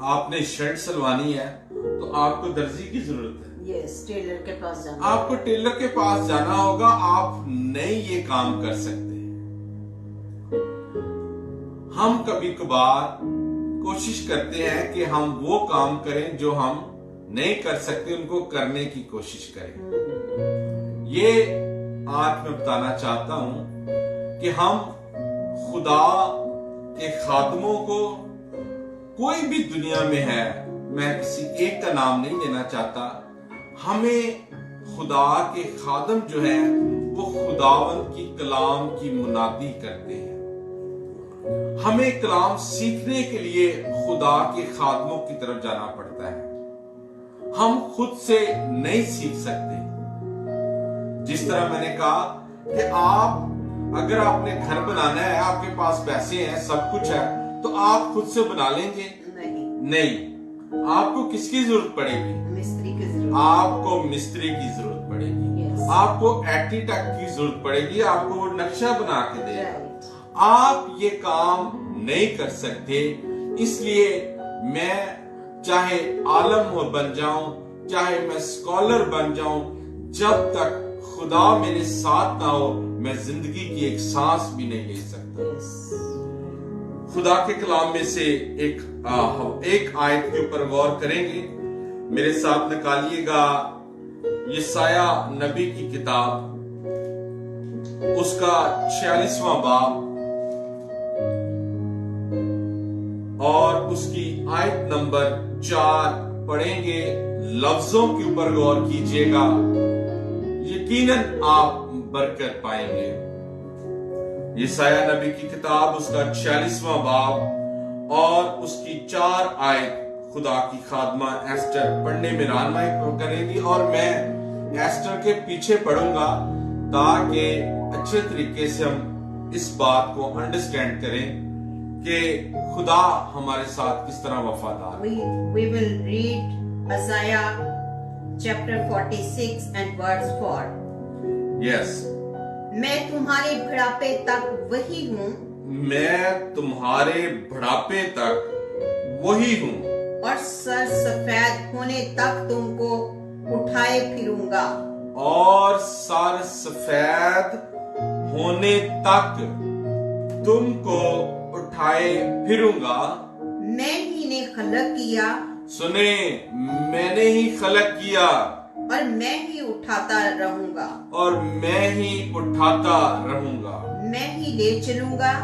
आपने शर्ट सिलवानी है तो आपको दर्जी की जरूरत है। Yes, टेलर के पास जाना। आपको टेलर के पास जाना होगा, आप नहीं ये काम कर सकते। हम कभी कभार कोशिश करते हैं कि हम वो काम करें जो हम नहीं कर सकते, उनको करने की कोशिश करें। ये आज मैं बताना चाहता हूं कि हम खुदा के खादमों को, कोई भी दुनिया में है, मैं किसी एक का नाम नहीं लेना चाहता, हमें खुदा के खादम जो है वो खुदावंद की कलाम की मुनादी करते हैं। हमें कलाम सीखने के लिए खुदा के खादमों की तरफ जाना पड़ता है। हम खुद से नहीं सीख सकते। जिस तरह मैंने कहा कि अगर आपने घर बनाना है, आपके पास पैसे हैं, सब कुछ है, तो आप खुद से बना लेंगे? नहीं। आपको किसकी जरूरत पड़ेगी? मिस्त्री की जरूरत। आपको मिस्त्री की जरूरत पड़ेगी। Yes. आपको आर्किटेक्ट की जरूरत पड़ेगी, आपको वो नक्शा बना के देगा। Right. आप ये काम नहीं कर सकते। इसलिए मैं चाहे आलम बन जाऊं, चाहे मैं स्कॉलर बन जाऊं, जब तक खुदा मेरे साथ ना हो, मैं जिंदगी की एक सांस भी नहीं ले सकता। Yes. खुदा के कलाम में से एक आयत के ऊपर गौर करेंगे। मेरे साथ निकालिएगा यशाया नबी की किताब, उसका 46वां बाब और उसकी आयत नंबर 4 पढ़ेंगे। लफ्जों के ऊपर गौर कीजिएगा, यकीनन आप बरकत पाएंगे। यशाया नबी की किताब, उसका 46वां बाब और उसकी 4 आयत खुदा की खादमा एस्टर पढ़ने में रहनुमाई करेगी, और मैं एस्टर के पीछे पढ़ूंगा ताकि अच्छे तरीके से हम इस बात को अंडरस्टैंड करें कि खुदा हमारे साथ किस तरह वफादार है। We will read Isaiah chapter 46 and verse 4. Yes. मैं तुम्हारे बुढ़ापे तक वही हूँ। मैं तुम्हारे बुढ़ापे तक वही हूँ। और सर सफेद होने तक तुमको उठाए फिरूंगा। और सर सफेद होने तक तुमको उठाए फिरूंगा। मैं ही ने खलक किया। सुने, मैंने ही खलक किया और मैं ही उठाता रहूंगा। और मैं ही उठाता रहूंगा। मैं ही ले चलूंगा।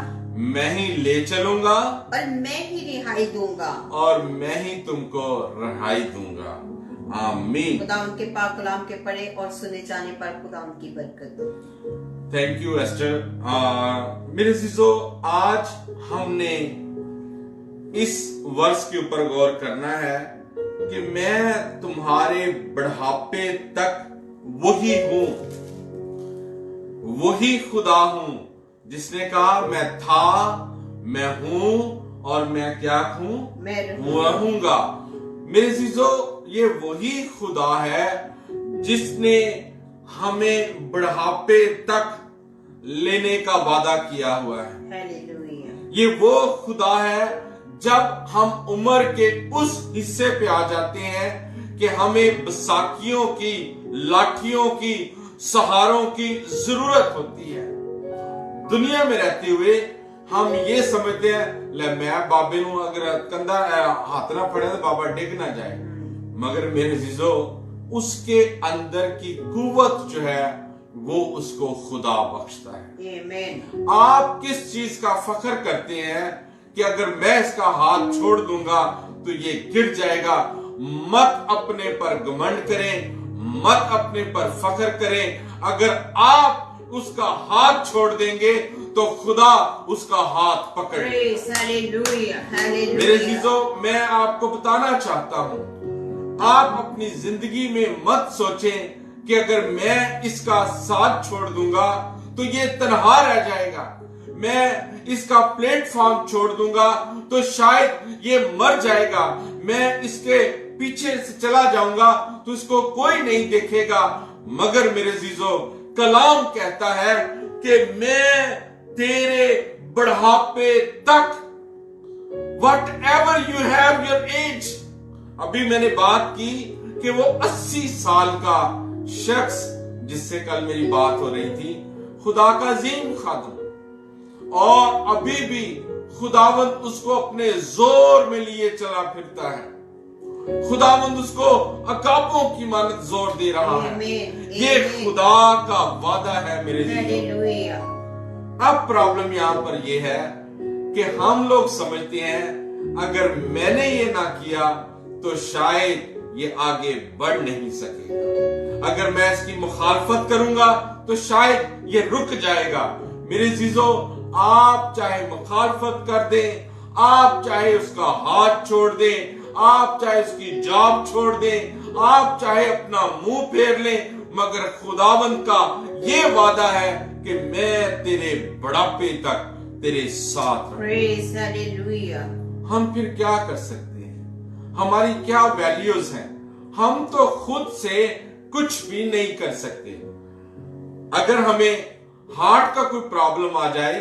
मैं ही ले चलूंगा। और मैं ही रिहाई दूंगा। और मैं ही तुमको रिहाई दूंगा। आमीन। खुदा उनके पाक कलाम के पढ़े और सुने जाने पर खुदा उनकी बरकत दो। Thank you Esther. मेरे अजीजों, आज हमने इस वर्ष के ऊपर गौर करना है कि मैं तुम्हारे बुढ़ापे तक वही हूं। वही खुदा हूं जिसने कहा मैं था, मैं हूं और मैं क्या हूं? मैं रहूंगा। मेरे अजीजों, ये वही खुदा है जिसने हमें बुढ़ापे तक लेने का वादा किया हुआ है। हालेलुया। ये वो खुदा है जब हम उम्र के उस हिस्से पे आ जाते हैं कि हमें बसाखियों की, लाठियों की, सहारों की जरूरत होती है। दुनिया में रहते हुए हम ये समझते हैं ले मैं बाबे नु अगर कंधा हाथ ना फड़े तो बाबा डिग ना जाए, मगर मेरे जीजो उसके अंदर की कुव्वत जो है वो उसको खुदा बख्शता है। आमीन। आप किस चीज का फख्र करते हैं कि अगर मैं इसका हाथ छोड़ दूंगा तो ये गिर जाएगा? मत अपने पर घमंड करें, मत अपने पर फख्र करें। अगर आप उसका हाथ छोड़ देंगे तो खुदा उसका हाथ पकड़े। Praise, hallelujah, hallelujah. मेरे जीजो, मैं आपको बताना चाहता हूं, आप अपनी जिंदगी में मत सोचें कि अगर मैं इसका साथ छोड़ दूंगा तो ये तन्हा रह जाएगा, मैं इसका प्लेटफॉर्म छोड़ दूंगा तो शायद ये मर जाएगा, मैं इसके पीछे से चला जाऊंगा तो इसको कोई नहीं देखेगा। मगर मेरे जीजो, कलाम कहता है कि मैं तेरे बुढ़ापे तक, what ever you have your age. अभी मैंने बात की कि वो 80 साल का शख्स जिससे कल मेरी बात हो रही थी, खुदा का अजीम खादम, और अभी भी खुदावंद उसको अपने जोर में लिए चला फिरता है। खुदावंद उसको अकाबों की मानत जोर दे रहा है। ये खुदा का वादा है मेरे लिए। अब प्रॉब्लम यहां पर यह है कि हम लोग समझते हैं अगर मैंने ये ना किया तो शायद ये आगे बढ़ नहीं सकेगा, अगर मैं इसकी मुखालफत करूंगा तो शायद ये रुक जाएगा। मेरे जीजो, आप चाहे मुखालफत कर दें, आप चाहे उसका हाथ छोड़ दें, आप चाहे उसकी जॉब छोड़ दें, आप चाहे अपना मुंह फेर लें, मगर खुदावंद का ये वादा है कि मैं तेरे बुढ़ापे तक तेरे साथ रहूंगा। हम फिर क्या कर सकते हैं? हमारी क्या वैल्यूज हैं? हम तो खुद से कुछ भी नहीं कर सकते। अगर हमें हार्ट का कोई प्रॉब्लम आ जाए,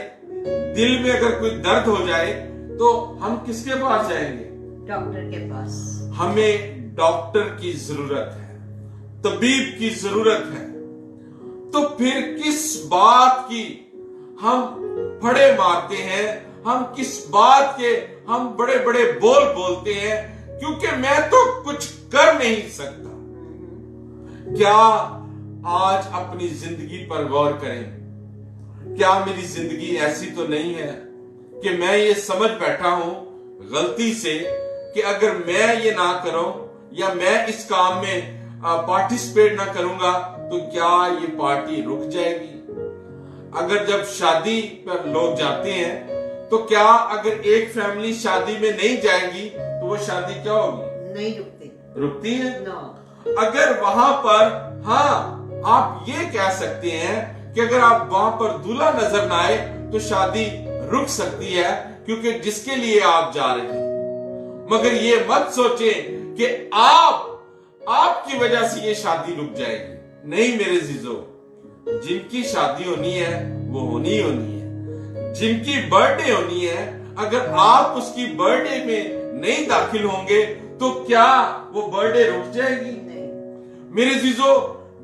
दिल में अगर कोई दर्द हो जाए, तो हम किसके पास जाएंगे? डॉक्टर के पास। हमें डॉक्टर की जरूरत है, तबीब की जरूरत है। तो फिर किस बात की हम फड़े मारते हैं, हम किस बात के हम बड़े बड़े बोल बोलते हैं क्योंकि मैं तो कुछ कर नहीं सकता। क्या आज अपनी जिंदगी पर गौर करें, क्या मेरी जिंदगी ऐसी तो नहीं है कि मैं ये समझ बैठा हूं गलती से कि अगर मैं ये ना करूं या मैं इस काम में पार्टिसिपेट ना करूंगा तो क्या ये पार्टी रुक जाएगी? अगर जब शादी पर लोग जाते हैं तो क्या अगर एक फैमिली शादी में नहीं जाएगी तो वो शादी क्या होगी? नहीं रुकती। रुकती है? No. अगर वहां पर, हाँ, आप ये कह सकते हैं कि अगर आप वहां पर दूल्हा नजर ना आए तो शादी रुक सकती है क्योंकि जिसके लिए आप जा रहे हैं। मगर ये मत सोचें कि आपकी वजह से ये शादी रुक जाएगी। नहीं मेरे जीजो, जिनकी शादी होनी है वो होनी है, जिनकी बर्थडे होनी है, अगर आप उसकी बर्थडे में नहीं दाखिल होंगे तो क्या वो बर्थडे रुक जाएगी? नहीं। मेरे जीजो,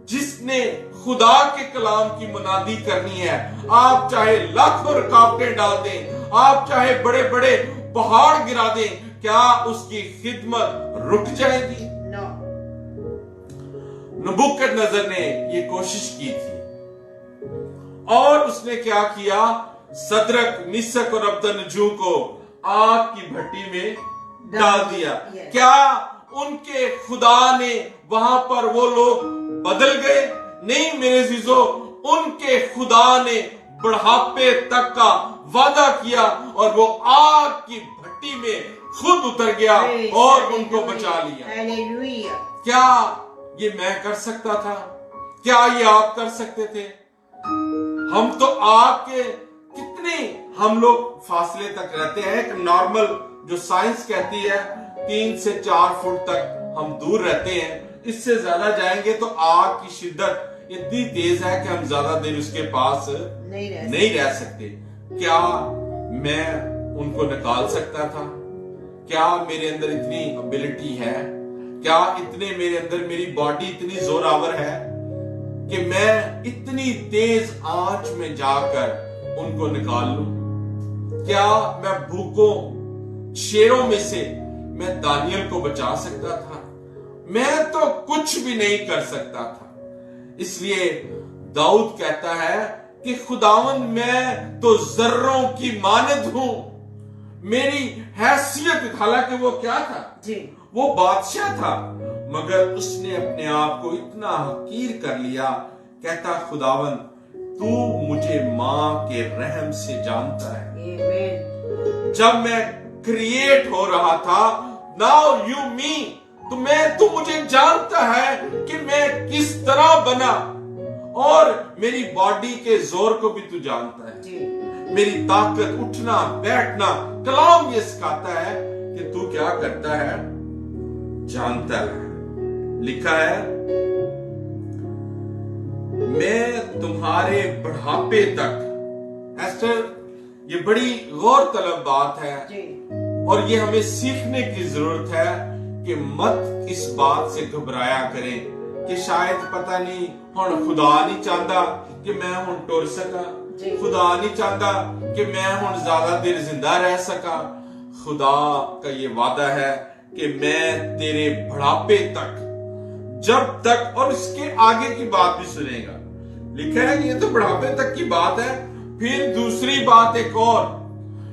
जिसने खुदा के कलाम की मुनादी करनी है, आप चाहे लाखों रुकावटें डाल दें, आप चाहे बड़े बड़े पहाड़ गिरा दें, क्या उसकी खिदमत रुक जाएगी? No. नबूकदनेस्सर ने ये कोशिश की थी और उसने क्या किया? सदरक, मिशक और अबदनजू को आग की भट्टी में डाल दिया। Yes. क्या उनके खुदा ने वहां पर वो लोग बदल गए? नहीं मेरे जीजो, उनके खुदा ने बुढ़ापे तक का वादा किया और वो आग की भट्टी में खुद उतर गया और उनको बचा लिया। क्या ये मैं कर सकता था? क्या ये आप कर सकते थे? हम तो आपके कितने हम लोग फासले तक रहते हैं। एक नॉर्मल जो साइंस कहती है 3 से 4 फुट तक हम दूर रहते हैं। इससे ज्यादा जाएंगे तो आग की शिद्दत इतनी तेज है कि हम ज्यादा देर उसके पास नहीं रह सकते। क्या मैं उनको निकाल सकता था? क्या मेरे अंदर इतनी एबिलिटी है? क्या इतने मेरे अंदर मेरी बॉडी इतनी जोरावर है? कि मैं इतनी तेज आंच में जाकर उनको निकाल लूं? क्या मैं भूखों शेरों में से मैं दानियल को बचा सकता था? मैं तो कुछ भी नहीं कर सकता था। इसलिए दाऊद कहता है कि खुदावन मैं तो जर्रों की मानद हूं। मेरी हैसियत, हालांकि वो क्या था जी, वो बादशाह था, मगर उसने अपने आप को इतना हकीर कर लिया। कहता खुदावन तू मुझे मां के रहम से जानता है। आमीन। जब मैं क्रिएट हो रहा था, नाउ यू मी, तू मुझे जानता है कि मैं किस तरह बना, और मेरी बॉडी के जोर को भी तू जानता है। जी, मेरी ताकत, उठना बैठना, कलाम ये सिखाता है कि तू क्या करता है, जानता है। लिखा है मैं तुम्हारे बुढ़ापे तक। एस्टर, ये बड़ी गौर तलब बात है, जी, और ये हमें सीखने की जरूरत है कि मत इस बात से घबराया करें कि शायद पता नहीं हुण खुदा नहीं चाहता कि मैं हुण टुर सका, जी। खुदा नहीं चाहता कि मैं हुण ज्यादा देर जिंदा रह सका। खुदा का ये वादा है कि मैं तेरे बुढ़ापे तक, जब तक, और इसके आगे की बात भी सुनेगा। लिखा है ये तो बुढ़ापे तक की बात है। फिर दूसरी बात एक और,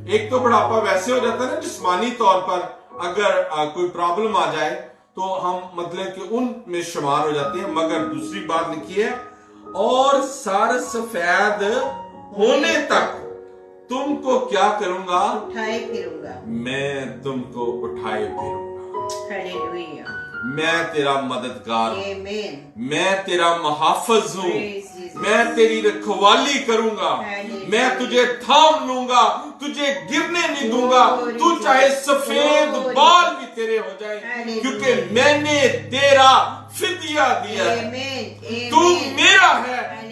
एक तो बुढ़ापा वैसे हो जाता है ना जिस्मानी तौर पर, अगर कोई प्रॉब्लम आ जाए तो हम मतलब कि उन में शुमार हो जाते हैं, मगर दूसरी बात लिखी है और सर सफेद होने तक तुमको क्या करूंगा, उठाए फिरूंगा। मैं तुमको उठाए फिरूंगा। हालेलुया, मैं तेरा मददगार, आमीन। मैं तेरा मुहाफिज हूँ, Praise Jesus. मैं तेरी रखवाली करूंगा, Hallelujah. मैं तुझे थाम लूंगा, तुझे गिरने नहीं दूंगा। Glory तू चाहे Jesus. सफेद Glory बाल भी तेरे हो जाए, Hallelujah. क्योंकि मैंने तेरा फिदिया दिया है। आमीन, तू आमीन। मेरा है, Hallelujah.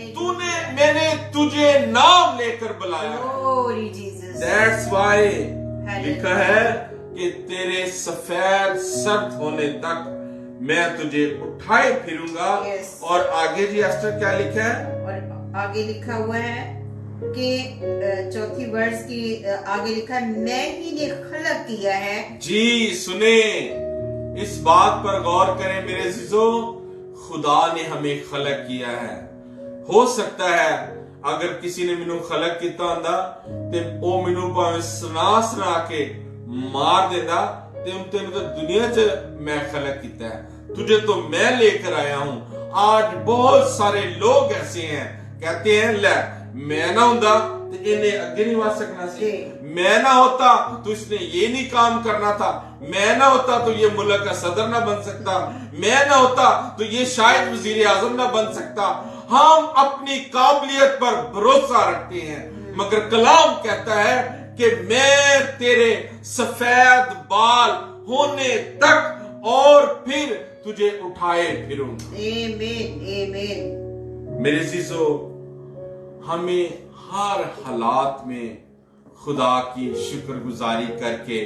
मैंने तुझे नाम लेकर बुलाया है। Glory Jesus. That's why Hallelujah. लिखा है कि तेरे सफेद सर्द होने तक मैं तुझे उठाए फिरूंगा। Yes. और आगे जी एस्टर क्या लिखा है? और आगे लिखा हुआ है कि चौथी वर्ष की आगे लिखा है, मैं ही ने खलक किया है। जी सुने, इस बात पर गौर करें मेरे अजीजों, खुदा ने हमें खलक किया है। हो सकता है अगर किसी ने मैनू खलक किया होंदा ते ओ मैनू भावें सुना के मार देता, तेन तो दुनिया च मैं खलक किया है, तुझे तो मैं लेकर आया हूं। आज बहुत सारे लोग ऐसे हैं, कहते हैं ले मैं ना होता तो इन्हें आगे नहीं बढ़ सकना सी, मैं ना होता तो इसने ये नहीं काम करना था, मैं ना होता तो ये मुल्क का सदर ना बन सकता, मैं ना होता तो ये शायद वजीर आजम ना बन सकता। हम अपनी काबिलियत पर भरोसा रखते हैं, मगर कलाम कहता है कि मैं तेरे सफेद बाल होने तक और फिर तुझे उठाए फिरूंगा। आमीन, आमीन। मेरे अजीजों, हमें हर हालात में खुदा की शुक्रगुजारी करके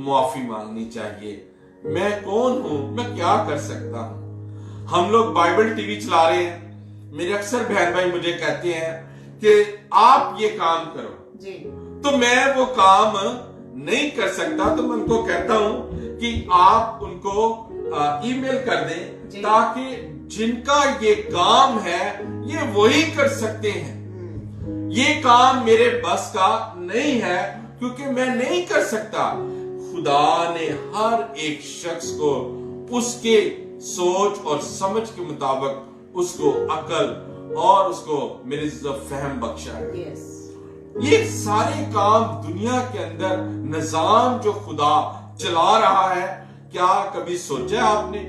माफी मांगनी चाहिए। मैं कौन हूं, मैं क्या कर सकता हूं। हम लोग बाइबल टीवी चला रहे हैं, मेरे अक्सर बहन भाई मुझे कहते हैं कि आप ये काम करो, जी, तो मैं वो काम नहीं कर सकता। तो मैं उनको कहता हूं कि आप उनको ईमेल कर दें, ताकि जिनका ये काम है ये वही कर सकते हैं। ये काम मेरे बस का नहीं है, क्योंकि मैं नहीं कर सकता। खुदा ने हर एक शख्स को उसके सोच और समझ के मुताबिक उसको अकल और उसको मेरे फहम बख्शा है। यस। ये सारे काम दुनिया के अंदर निजाम जो खुदा चला रहा है, क्या कभी सोचा आपने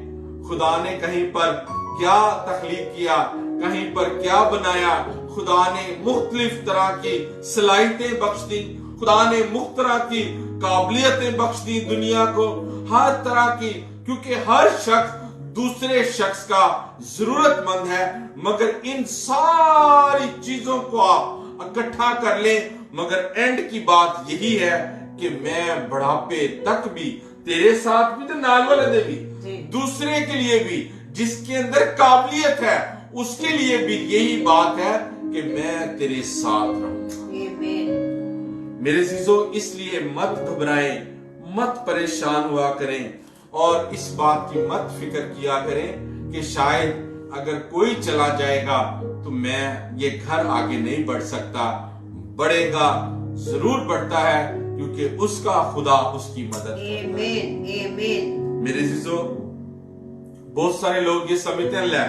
खुदा ने कहीं पर क्या तख्लीक किया, कहीं पर क्या बनाया? खुदा ने मुख्तलिफ तरह की सलाहियतें बख्श दी, खुदा ने मुख्तलिफ तरह की काबिलियतें बख्श दी दुनिया को, हर तरह की, क्योंकि हर शख्स दूसरे शख्स का जरूरतमंद है। मगर इन सारी चीजों को आप इकट्ठा कर लें, मगर एंड की बात यही है कि मैं बुढ़ापे तक भी तेरे साथ भी, तो नाल वाले दे भी, दूसरे के लिए भी, जिसके अंदर काबिलियत है उसके लिए भी यही बात है कि मैं तेरे साथ रहूंगा। Amen. मेरे जीजो, इसलिए मत घबराएं, मत परेशान हुआ करें और इस बात की मत फिक्र किया करें कि शायद अगर कोई चला जाएगा तो मैं ये घर आगे नहीं बढ़ सकता। बढ़ेगा, जरूर बढ़ता है, क्योंकि उसका खुदा उसकी मदद करता है। Amen. Amen. मेरे जीजो, बहुत सारे लोग ये समझते हैं,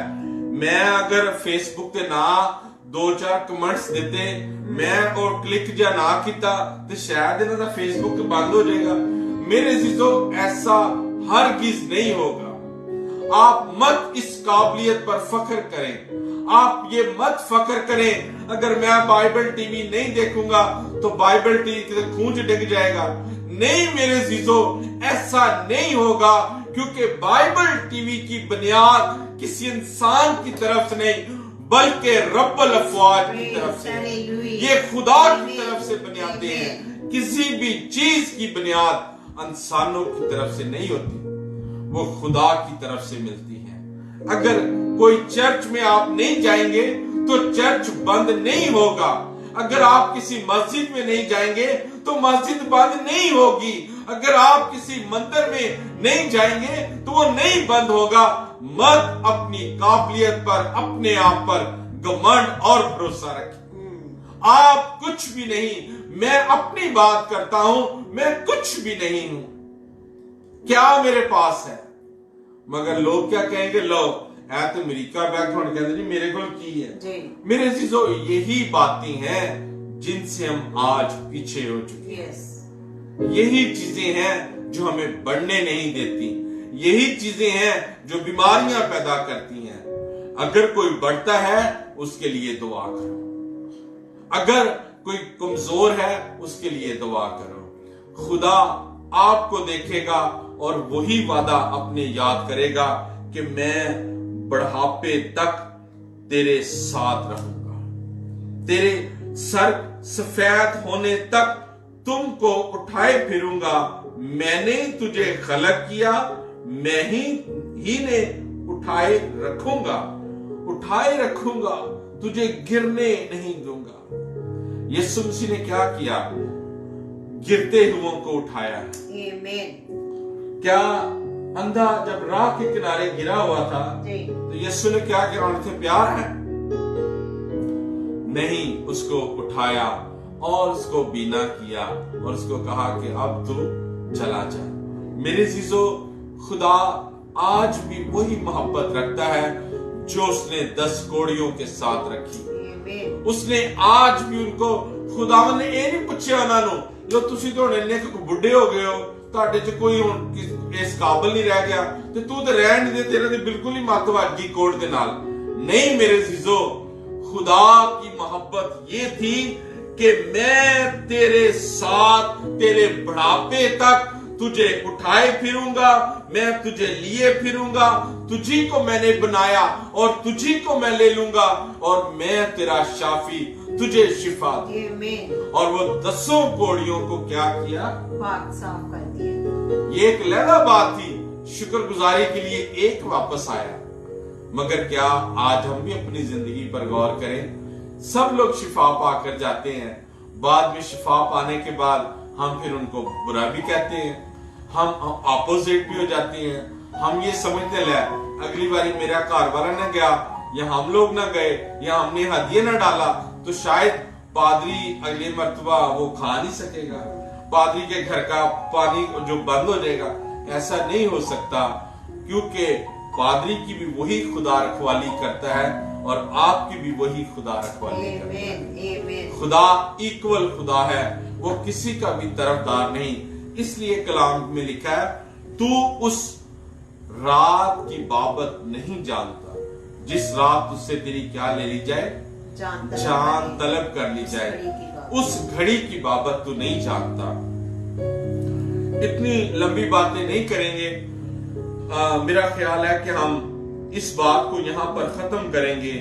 मैं अगर फेसबुक पे ना 2-4 कमेंट्स देते, मैं और क्लिक जा ना किया तो शायद इन्हों का फेसबुक बंद हो जाएगा। मेरे जीजो, ऐसा हरगिज नहीं होगा। आप मत इस काबिलियत पर फख्र करें। आप ये मत फख्र करें अगर मैं बाइबल टीवी नहीं देखूंगा तो बाइबल टीवी की खूंज डिग जाएगा। नहीं मेरे जीजो, ऐसा नहीं होगा, क्योंकि बाइबल टीवी की बुनियाद किसी इंसान की तरफ से नहीं बल्कि रब्बुल अफ़वाज की तरफ से। ये खुदा की तरफ से बुनियादें हैं। किसी भी चीज की बुनियाद इंसानों की तरफ से नहीं होती, वो खुदा की तरफ से मिलती है। अगर कोई चर्च में आप नहीं जाएंगे तो चर्च बंद नहीं होगा। अगर आप किसी मस्जिद में नहीं जाएंगे तो मस्जिद बंद नहीं होगी। अगर आप किसी मंदिर में नहीं जाएंगे तो वो नहीं बंद होगा। मत अपनी काबिलियत पर, अपने आप पर घमंड और भरोसा रखें। आप कुछ भी नहीं। मैं अपनी बात करता हूं, मैं कुछ भी नहीं हूं। क्या मेरे पास है? मगर लोग क्या कहेंगे, लो है तो अमेरिका बैकग्राउंड, कहते जी मेरे को की है जी। मेरे चीजों, यही बातें हैं जिनसे हम आज पीछे हो चुके हैं। यही चीजें हैं जो हमें बढ़ने नहीं देती। यही चीजें हैं जो बीमारियां पैदा करती हैं। अगर कोई बढ़ता है उसके लिए दुआ करो। अगर कोई कमजोर है उसके लिए दुआ करो। खुदा आपको देखेगा और वही वादा अपने याद करेगा कि मैं बुढ़ापे तक तेरे साथ रहूंगा। तेरे सर सफेद होने तक तुमको उठाए फिरूंगा। मैंने तुझे खलक किया, मैं ही ने उठाए रखूंगा, तुझे गिरने नहीं दूंगा। यीशु मसीह ने क्या किया? गिरते हुओं को उठाया। क्या अंधा जब राह के किनारे गिरा हुआ था तो यीशु ने क्या किया? उनसे प्यार है? नहीं, उसको उठाया और उसको बीना किया और उसको कहा कि अब तू चला जा। मेरे जीजो, खुदा आज भी वही मोहब्बत रखता है जो उसने 10 कोड़ियों के साथ रखी। उसने आज भी उनको, खुदा ने ये नहीं पूछा उन्होंने, जो तुसी तो इन्ने बुढ़े हो गए हो, ਤੁਹਾਡੇ ਚ ਕੋਈ ਹੁਣ ਇਸ ਕਾਬਿਲ ਨਹੀਂ ਰਹਿ ਗਿਆ ਤੇ ਤੂੰ ਤੇ ਰਹਿਣ ਨਹੀਂ ਦੇ, ਤੇਰੇ ਤੇ ਬਿਲकुल ही मत वागी कोड के नाल। नहीं मेरे जीजो, खुदा की मोहब्बत ये थी कि मैं तेरे साथ तेरे बुढ़ापे तक तुझे उठाए फिरूंगा, मैं तुझे लिए फिरूंगा, तुझी को मैंने बनाया और तुझी को मैं ले लूंगा और मैं तेरा शाफी, तुझे शिफा दी। और वो 10 कोड़ियों को क्या किया? पाक साफ कर दिया। ये एक लहदा बात थी, शुक्रगुजारी के लिए एक वापस आया। मगर क्या आज हम भी अपनी जिंदगी पर गौर करें? सब लोग शिफा पाकर जाते हैं, बाद में शिफा पाने के बाद हम फिर उनको बुरा भी कहते हैं, हम ऑपोजिट भी हो जाते हैं। हम ये समझते ले अगली बारी मेरा घर वाला न गया या हम लोग ना गए या हमने हदिया ना डाला तो शायद पादरी अगली मर्तबा वो खा नहीं सकेगा, पादरी के घर का पानी जो बंद हो जाएगा। ऐसा नहीं हो सकता, क्योंकि पादरी की भी वही खुदा रखवाली करता है और आपकी भी वही खुदा रखवाली करता है। खुदा इक्वल खुदा है, वो किसी का भी तरफदार नहीं। इसलिए कलाम में लिखा है, तू उस रात की बाबत नहीं जानता जिस रात उससे तेरी क्या ले ली जाए, जान तलब कर ली जाए। उस घड़ी की बाबत तू नहीं जानता। इतनी लंबी बातें नहीं करेंगे। मेरा ख्याल है कि हम इस बात को यहां पर खत्म करेंगे।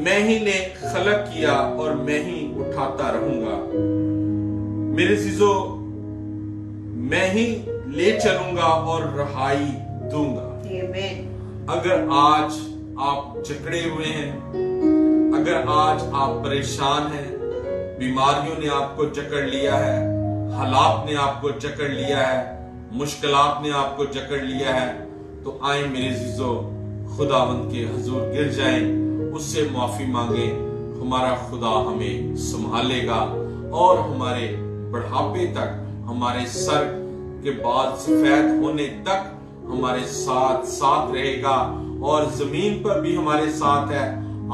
मैं ही ने खलक किया और मैं ही उठाता रहूंगा। मेरे चीजों, मैं ही ले चलूंगा और रहाई दूंगा। अगर आज आप जकड़े हुए हैं, अगर आज आप परेशान हैं, बीमारियों ने आपको जकड़ लिया है, हालात ने आपको जकड़ लिया है, मुश्किलात ने आपको जकड़ लिया है, तो आए मेरे अजीजों, खुदावंद के हुजूर गिर जाएं, उससे माफी मांगे। हमारा खुदा हमें संभालेगा और हमारे बुढ़ापे तक, हमारे सर के बाल सफेद होने तक हमारे साथ साथ रहेगा, और जमीन पर भी हमारे साथ है,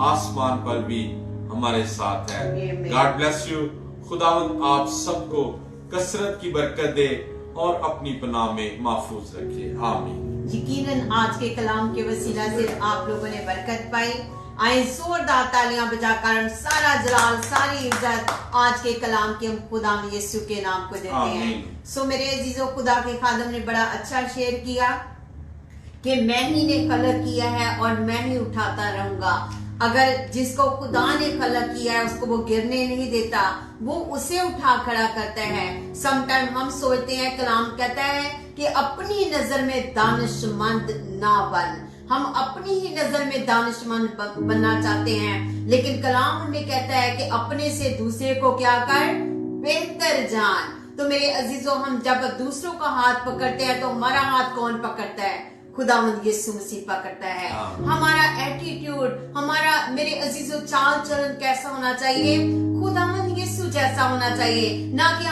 आसमान पर भी हमारे साथ है। God bless you. खुदावंद आप सबको कसरत की बरकत दे और अपनी पनाह में महफूज रखे। आमीन। यकीनन आज के कलाम के वसीला से आप लोगों ने बरकत पाई। आए जोरदार तालियां बजाकर सारा जलाल, सारी इज्जत आज के कलाम के हम खुदा यीशु के नाम को देते हैं। सो मेरे अजीजों, खुदा के खादम ने बड़ा अच्छा शेयर किया कि मैं ही ने खलक किया है और मैं ही उठाता रहूंगा। अगर जिसको खुदा ने खलक किया है उसको वो गिरने नहीं देता, वो उसे उठा खड़ा करता है। समटाइम हम सोचते हैं, कलाम कहता है कि अपनी नजर में दानिशमंद ना बन। हम अपनी ही नजर में दानिशमंद बनना चाहते हैं, लेकिन कलाम हमें कहता है कि अपने से दूसरे को क्या कर, बेहतर जान। तो मेरे अजीजों, हम जब दूसरों का हाथ पकड़ते हैं तो हमारा हाथ कौन पकड़ता है? खुदावंद यीशु मसीह पकड़ता है। हमारा एटीट्यूड, हमारा मेरे अजीजों चाल चलन कैसा होना चाहिए? खुदावंद यीशु जैसा होना चाहिए। ना कि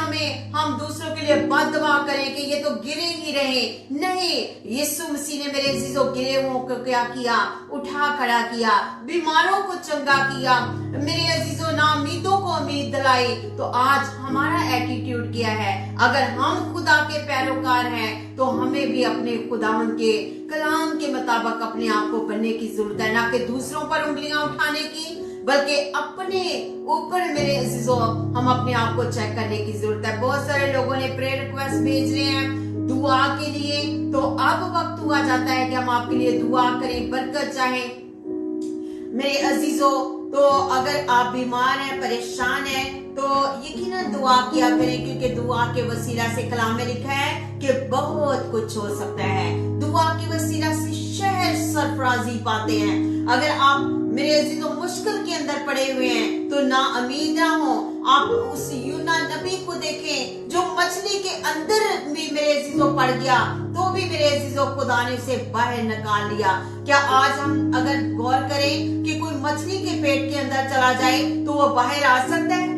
हम दूसरों के लिए बददुआ करें कि ये तो गिरे ही रहे। नहीं, यीशु मसीह ने मेरे अजीजों गिरे हुओं को क्या किया? उठा खड़ा किया, बीमारों को चंगा किया, मेरे अजीजों नाउमीदों को उम्मीद दिलाई। तो आज हमारा एटीट्यूड क्या है? अगर हम खुदा के पैरोकार हैं तो हमें भी अपने खुदावंद के कलाम के मुताबिक अपने आप को बनने की जरूरत है, ना कि दूसरों पर उंगलियां उठाने की, बल्कि अपने ऊपर मेरे अजीजों हम अपने आप को चेक करने की जरूरत है। बहुत सारे लोगों ने प्रेयर रिक्वेस्ट भेज रहे हैं दुआ के लिए, तो अब वक्त हुआ जाता है कि हम आपके लिए दुआ करें, बरकत चाहें। मेरे अजीजों, तो अगर आप बीमार हैं, परेशान हैं, तो यकीनन दुआ किया करें, क्योंकि दुआ के वसीला से कलाम में लिखा है कि बहुत कुछ हो सकता है। दुआ के वसीला से शहर सरफराजी पाते हैं। अगर आप मेरे अजीजों मुश्किल के अंदर पड़े हुए हैं तो ना उम्मीद ना हो, आप उस यूना नबी को देखें जो मछली के अंदर भी मेरे अजीजों पड़ गया, तो भी मेरे अजीजों खुदा ने उसे बाहर निकाल लिया। क्या आज हम अगर गौर करें कि कोई मछली के पेट के अंदर चला जाए तो वो बाहर आ सकता है?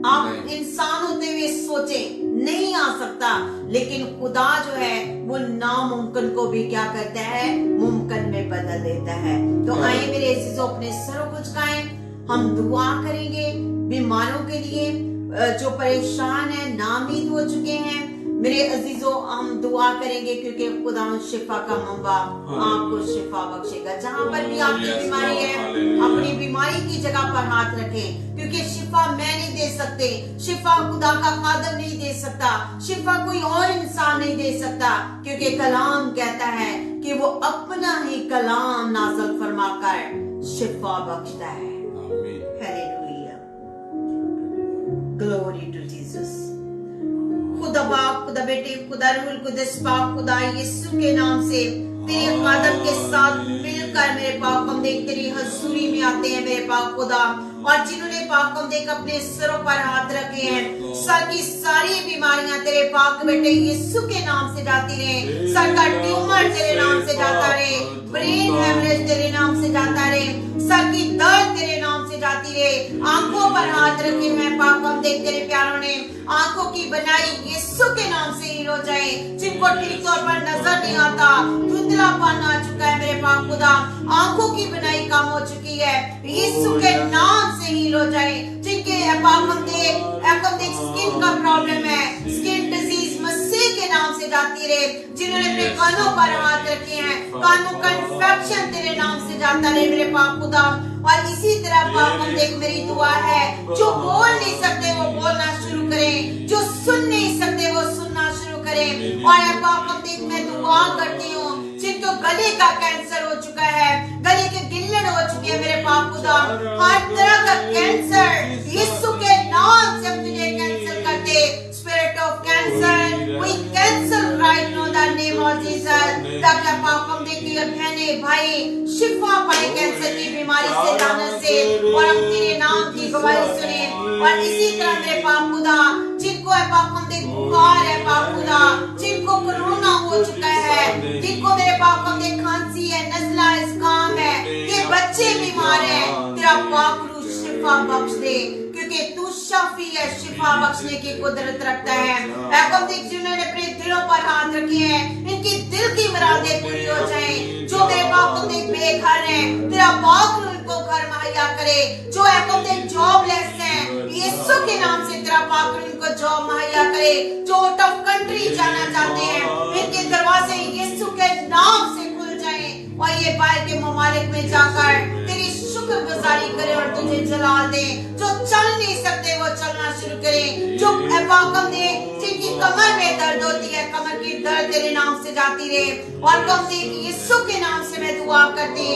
आप इंसान होते हुए सोचें, नहीं आ सकता। लेकिन खुदा जो है वो नामुमकिन को भी क्या करता है? मुमकिन में बदल देता है। तो आए मेरे अजीजों, अपने सरों को झुकाएं, हम दुआ करेंगे बीमारों के लिए, जो परेशान है, नामीद हो चुके हैं। मेरे अजीजों, हम दुआ करेंगे क्योंकि खुदा शिफा का मंबा आपको शिफा बख्शेगा। जहाँ पर भी आपकी बीमारी है, अपनी बीमारी की जगह पर हाथ रखें, क्योंकि शिफा मैं नहीं दे सकते, शिफा खुदा का खादम नहीं दे सकता, शिफा कोई और इंसान नहीं दे सकता, क्योंकि कलाम कहता है कि वो अपना ही कलाम नाज़िल फरमाकर शिफा बख्शता है। Hallelujah, glory to Jesus. खुदा बाप, खुदा बेटे, खुदा रूहुल कुद्दस पाक, खुदा यीशु के नाम से तेरे खादम के साथ मिलकर मेरे पाक हम देख तेरी हजूरी में आते हैं मेरे पाक खुदा। और जिन्होंने पाक हम देख अपने सिरों पर हाथ रखे हैं, सर की सारी बीमारियां तेरे पाक बेटे यीशु के नाम से जाती रहे। सर का ट्यूमर तेरे नाम से जाता रहे, ब्रेन हेमरेज तेरे नाम से जाता रहे, सर की दर्द तेरे नाम से जाती रहे। आंखों पर हाथ रखे हुए पाक हम देख तेरे प्यारों ने आंखों की बनाई यीशु के नाम से हील हो जाए। जिनको ठीक तौर पर नजर नहीं आता, धुंधलापन आ चुका है मेरे पाक खुदा, आंखों की बनाई कम हो चुकी है, यीशु के नाम से हील हो जाए। जिनके पाक हम देख स्किन का प्रॉब्लम है, स्किन डिजीज मसीह के नाम से जाती रहे। जिन्होंने अपने कानों पर हाथ रखे हैं, कानों का इन्फेक्शन तेरे नाम से जाता रहे मेरे पाक खुदा। और इसी तरह पाक हम देख मेरी दुआ है, जो बोल नहीं सकते वो बोलना शुरू करें, जो सुन नहीं सकते वो सुनना शुरू करें। और पाक हम देख मैं दुआ करती हूँ जिनको गले का कैंसर हो चुका है, गले के गिल्लड़ हो चुके हैं मेरे पाक खुदा, हर तरह का कैंसर यीशु के नाम से हम तुझे कैंसर करते। Spirit of cancer we cancel right now the name of Jesus. क्या पाक हम देखिए बहने भाई शिफा पाए कैंसर की बीमारी से, लानत से, और हम तेरे नाम की गवाही सुने। और इसी तरह मेरे पाक खुदा जिनको है पाक हम देख बुखार है पाक खुदा, जिनको कोरोना हो चुका है, जिनको मेरे पाक हम देख खांसी है, नजला है, जुकाम है, ये बच्चे बीमार हैं, तेरा पाक रूह शिफा बख्श दे, क्योंकि तू शाफी है, शिफा बख्शने की कुदरत रखता है। हम देख जिन्होंने अपने दिलों पर हाथ रखे हैं, इनकी दिल की मुरादें पूरी हो जाएं। जो मेरे पाक हम देख बेघर हैं, तेरा पाक रूह इनको घर मुहैया करे। जो है हम देख जॉबलेस हैं, यीशु के नाम से तेरा पाक रूह इनको जॉब मुहैया करे। जो आउट ऑफ कंट्री जाना चाहते हैं, इनके दरवाजे यीशु के नाम से खुल जाएं और ये बाहर के ममालिक में जाकर तेरी शुक्रगुजारी करे और तुझे जलाल दे। जो चल नहीं सकते वो चलना शुरू करें। जो पाकम दे जिनकी कमर में दर्द होती है, कमर की दर्द तेरे नाम से जाती रहे। और कम दे यीशु के नाम से मैं दुआ करती,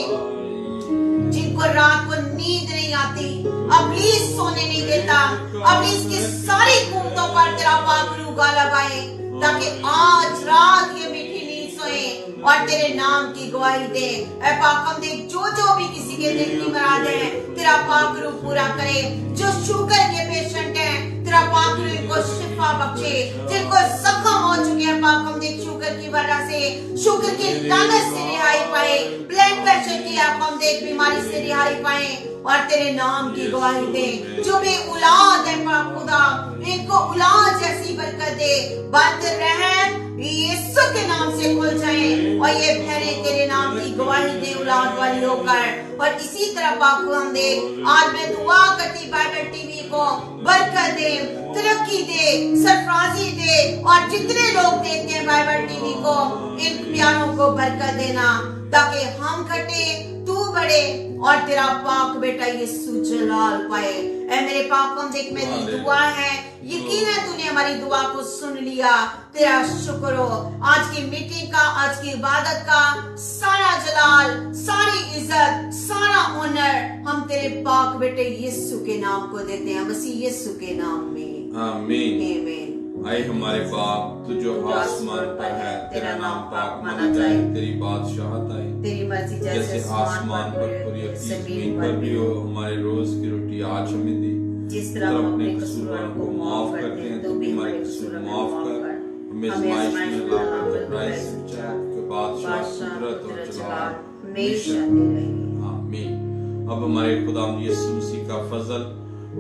जिनको रात को नींद नहीं आती, अबलीस सोने नहीं देता, अबलीस की सारी कुवतों पर तेरा पाक रूह गालिब आए, ताकि आज रात ये मीठी नींद सोए और तेरे नाम की गवाही दे। ऐ पाक हम देख जो भी किसी के दिल की मुराद है, तेरा पाक रूह पूरा करे। जो शुगर के पेशेंट हैं, तेरा पाक रूह इनको शिफा बख्शे। जिनको जख्म हो चुके हैं पाक हम देख शुगर की वजह से, शुगर की लानत से रिहाई पाए, ब्लड प्रेशर की आप हम देख बीमारी से रिहाई पाए और तेरे नाम की गवाही दे। जो भी औलाद है पाक खुदा, इनको औलाद जैसी बरकत दे। बद रहम यीशु के नाम से खुल जाए और ये बहनें तेरे नाम की गवाही दे औलाद वाली होकर। और इसी तरह पाक हम दे, आज मैं दुआ करती बाइबल टीवी को बरकत दे, तरक्की दे, सरफराजी दे, और जितने लोग देखते हैं बाइबल टीवी को, इन प्यारों को बरकत देना, ताकि हम घटे तू बढ़े और तेरा पाक बेटा यीशु जलाल पाए। ऐ मेरे पाक हम देख मेरी दुआ है, यकीन है तूने हमारी दुआ को सुन लिया, तेरा शुक्र हो। आज की मीटिंग का, आज की इबादत का सारा जलाल, सारी इज्जत, सारा ऑनर हम तेरे पाक बेटे यीशु के नाम को देते हैं, मसीह यीशु के नाम में, आमीन। आमीन। आए हमारे बाप तू जो आसमान पर है, तेरा नाम पाक माना जाए, तेरी बादशाहत आए, तेरी मर्जी जैसे आसमान पर पूरी जमीन पर भी हो। हमारे रोज की रोटी आज हमें दे, जिस तरह हम अपने कसूरवारों को माफ करते हैं, तो भी हमारे कसूर माफ कर। हमें आज़माइश में न ला, बुराई से बचा, के बादशाह कुदरत और जलाल हमेशा तेरे रहेंगे। आमीन। अब हमारे खुदा यीशु मसीह का फजल,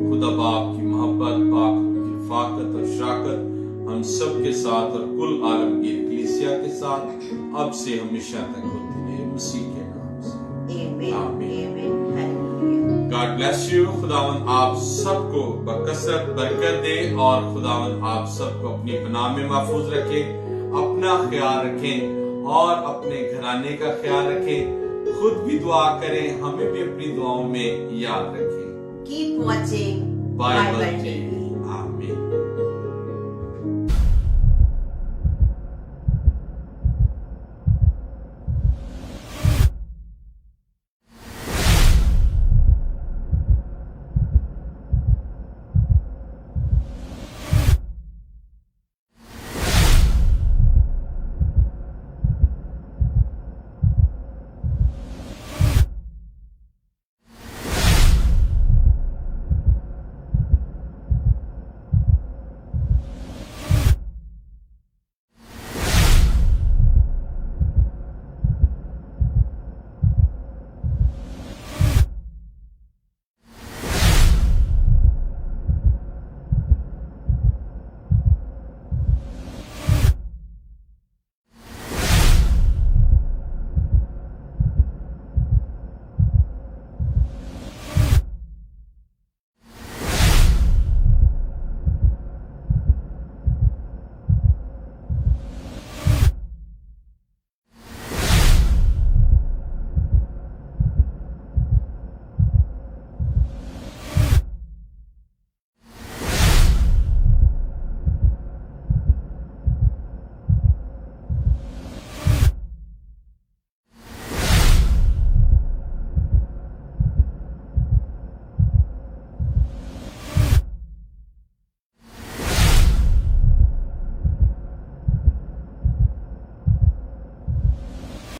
खुदा बाप की मोहब्बत, पाक की रफ़ाकत और शराकत हम सब के साथ और कुल आलमगीर कलीसिया के साथ अब से हमेशा तक होती है, मसीह के नाम से। आमीन। God bless you. खुदावन आप सबको बकसरत बरकत दे और खुदावन आप सबको अपनी पनाह में महफूज रखे, अपना ख्याल रखें और अपने घराने का ख्याल रखें। खुद भी दुआ करें, हमें भी अपनी दुआओं में याद रखें। Keep watching Bible TV. आमीन।